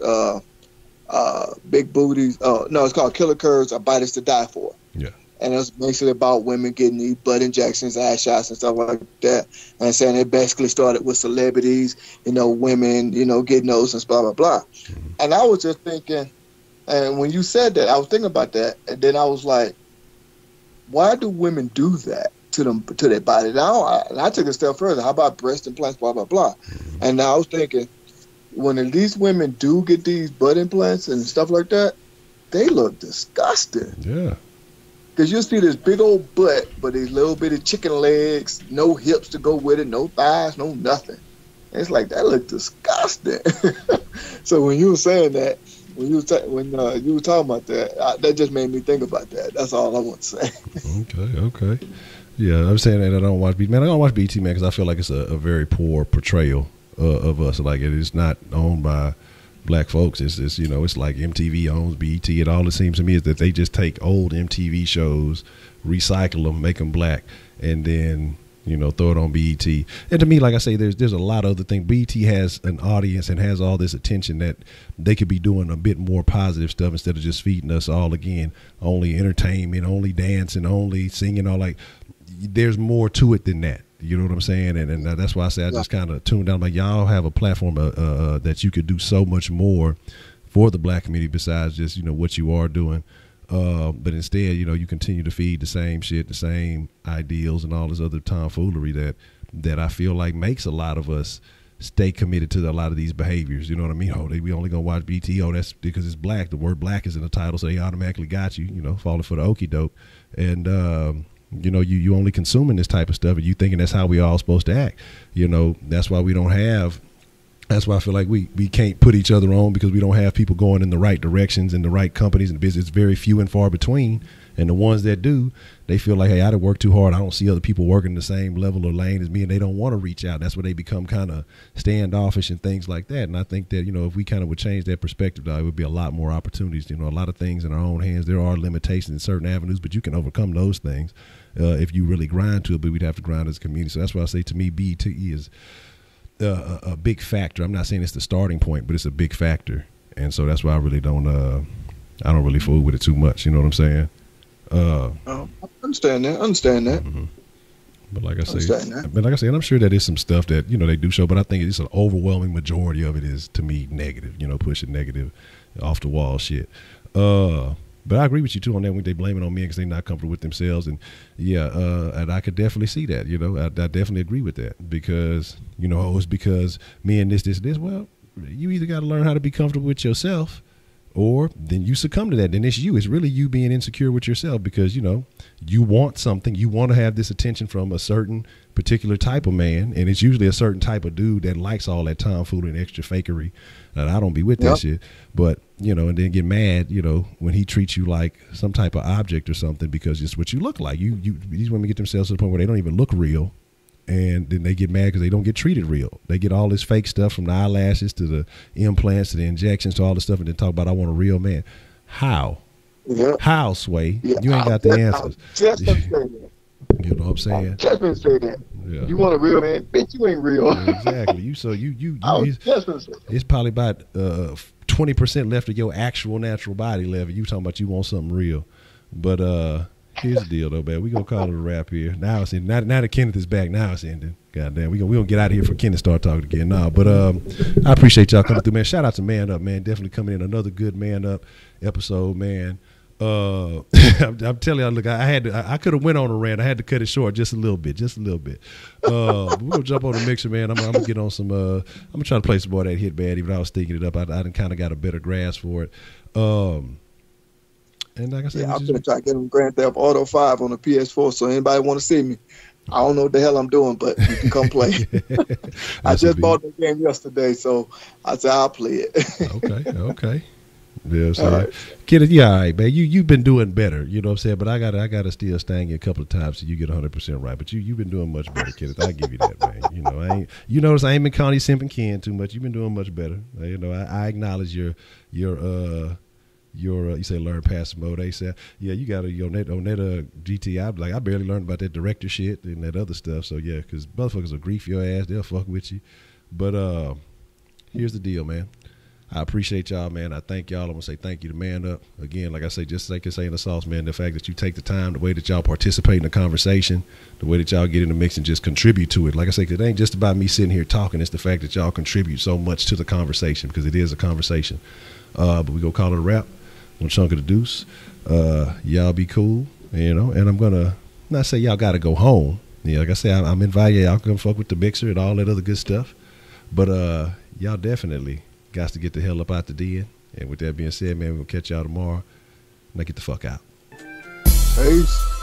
Big Booties. No, it's called Killer Curves, A Bite Is to Die For. Yeah. And it's basically about women getting these butt injections, ass shots, and stuff like that. And saying it basically started with celebrities, you know, women, you know, getting those and blah, blah, blah. And I was just thinking, and when you said that, I was thinking about that. And then I was like, why do women do that to their body? Now, I took it a step further. How about breast implants, blah, blah, blah. And now I was thinking, when these women do get these butt implants and stuff like that, they look disgusting. Yeah. Because you'll see this big old butt, but these little bitty chicken legs, no hips to go with it, no thighs, no nothing. And it's like, that looked disgusting. So when you were saying that, when you were talking about that, that just made me think about that. That's all I want to say. Okay. Yeah, I'm saying that I don't watch BT. Man, I don't watch BT, man, because I feel like it's a very poor portrayal of us. Like, it is not owned by black folks. It's you know, it's like MTV owns BET, and all it seems to me is that they just take old MTV shows, recycle them, make them black, and then, you know, throw it on BET. And to me, like I say, there's a lot of other things. BET has an audience and has all this attention that they could be doing a bit more positive stuff instead of just feeding us all, again, only entertainment, only dancing, only singing, all like. There's more to it than that. You know what I'm saying? And that's why I say I just kind of tuned down. Like, y'all have a platform that you could do so much more for the black community besides just, you know, what you are doing. But instead, you know, you continue to feed the same shit, the same ideals and all this other tomfoolery that I feel like makes a lot of us stay committed to a lot of these behaviors. You know what I mean? Oh, we only gonna watch BT. Oh, that's because it's black. The word black is in the title, so they automatically got you, you know, falling for the okie doke. And, you know, you only consuming this type of stuff, and you thinking that's how we all supposed to act. You know, that's why we don't have. That's why I feel like we can't put each other on, because we don't have people going in the right directions and the right companies and business. It's very few and far between. And the ones that do, they feel like, hey, I done worked too hard. I don't see other people working the same level or lane as me, and they don't want to reach out. That's where they become kind of standoffish and things like that. And I think that, you know, if we kind of would change that perspective, it would be a lot more opportunities. You know, a lot of things in our own hands. There are limitations in certain avenues, but you can overcome those things if you really grind to it. But we'd have to grind as a community. So that's why I say, to me, BET is a big factor. I'm not saying it's the starting point, but it's a big factor. And so that's why I really don't really fool with it too much. You know what I'm saying? I understand that. Mm-hmm. But like I say, and I'm sure that is some stuff that, you know, they do show, but I think it's an overwhelming majority of it is, to me, negative, you know, pushing negative, off the wall shit. But I agree with you too on that, when they blame it on men because they're not comfortable with themselves. And and I could definitely see that, you know, I definitely agree with that, because, you know, it's because men this. Well, you either got to learn how to be comfortable with yourself, or then you succumb to that. Then it's you. It's really you being insecure with yourself, because, you know, you want something. You want to have this attention from a certain particular type of man, and it's usually a certain type of dude that likes all that tomfoolery and extra fakery. And I don't be with that shit. But, you know, and then get mad, you know, when he treats you like some type of object or something, because it's what you look like. These women get themselves to the point where they don't even look real. And then they get mad because they don't get treated real. They get all this fake stuff, from the eyelashes to the implants to the injections to all this stuff, and then talk about, I want a real man. How? Yeah. How, Sway? Yeah. You ain't got the answers. Just been saying that. You know what I'm saying? Just been saying that. Yeah. You want a real man? Bitch, you ain't real. Yeah, exactly. It's probably about 20% left of your actual natural body left. You talking about you want something real. But here's the deal, though, man. We gonna call it a wrap here. Now it's ending. Now that Kenneth is back, now it's ending. Goddamn, we gonna get out of here for Kenneth start talking again. Nah, but I appreciate y'all coming through, man. Shout out to Man Up, man. Definitely coming in, another good Man Up episode, man. I'm telling you, look, I could have went on a rant. I had to cut it short just a little bit. We're gonna jump on the mixer, man. I'm gonna get on some. I'm gonna try to play some more of that hit bad. Even though I was thinking it up, I done kind of got a better grasp for it. And like I said, I'm gonna try to get him Grand Theft Auto 5 on the PS4. So anybody want to see me, I don't know what the hell I'm doing, but you can come play. I just bought the game yesterday, so I said I'll play it. Okay. Yeah, so right. Kid, yeah, all right, man. You've been doing better, you know what I'm saying? But I gotta still sting you a couple of times so you get 100% right. But you've been doing much better, Kenneth. I give you that, man. You notice I ain't been calling you Simp and Ken too much. You've been doing much better. You know, I acknowledge your you say learn passive mode. They say, yeah, you got on that GT. I barely learned about that director shit and that other stuff. So yeah, because motherfuckers will grief your ass. They'll fuck with you. But here's the deal, man. I appreciate y'all, man. I thank y'all. I'm gonna say thank you to Man Up again. Like I say, just like I say in the sauce, man. The fact that you take the time, the way that y'all participate in the conversation, the way that y'all get in the mix and just contribute to it. Like I say, it ain't just about me sitting here talking. It's the fact that y'all contribute so much to the conversation, because it is a conversation. But we gonna call it a wrap. On Chunk of the Deuce. Y'all be cool, you know. And I'm gonna not say y'all gotta go home. Yeah, like I say, I'm inviting y'all come fuck with the mixer and all that other good stuff. But y'all definitely got to get the hell up out the den. And with that being said, man, we'll catch y'all tomorrow. Now get the fuck out. Peace.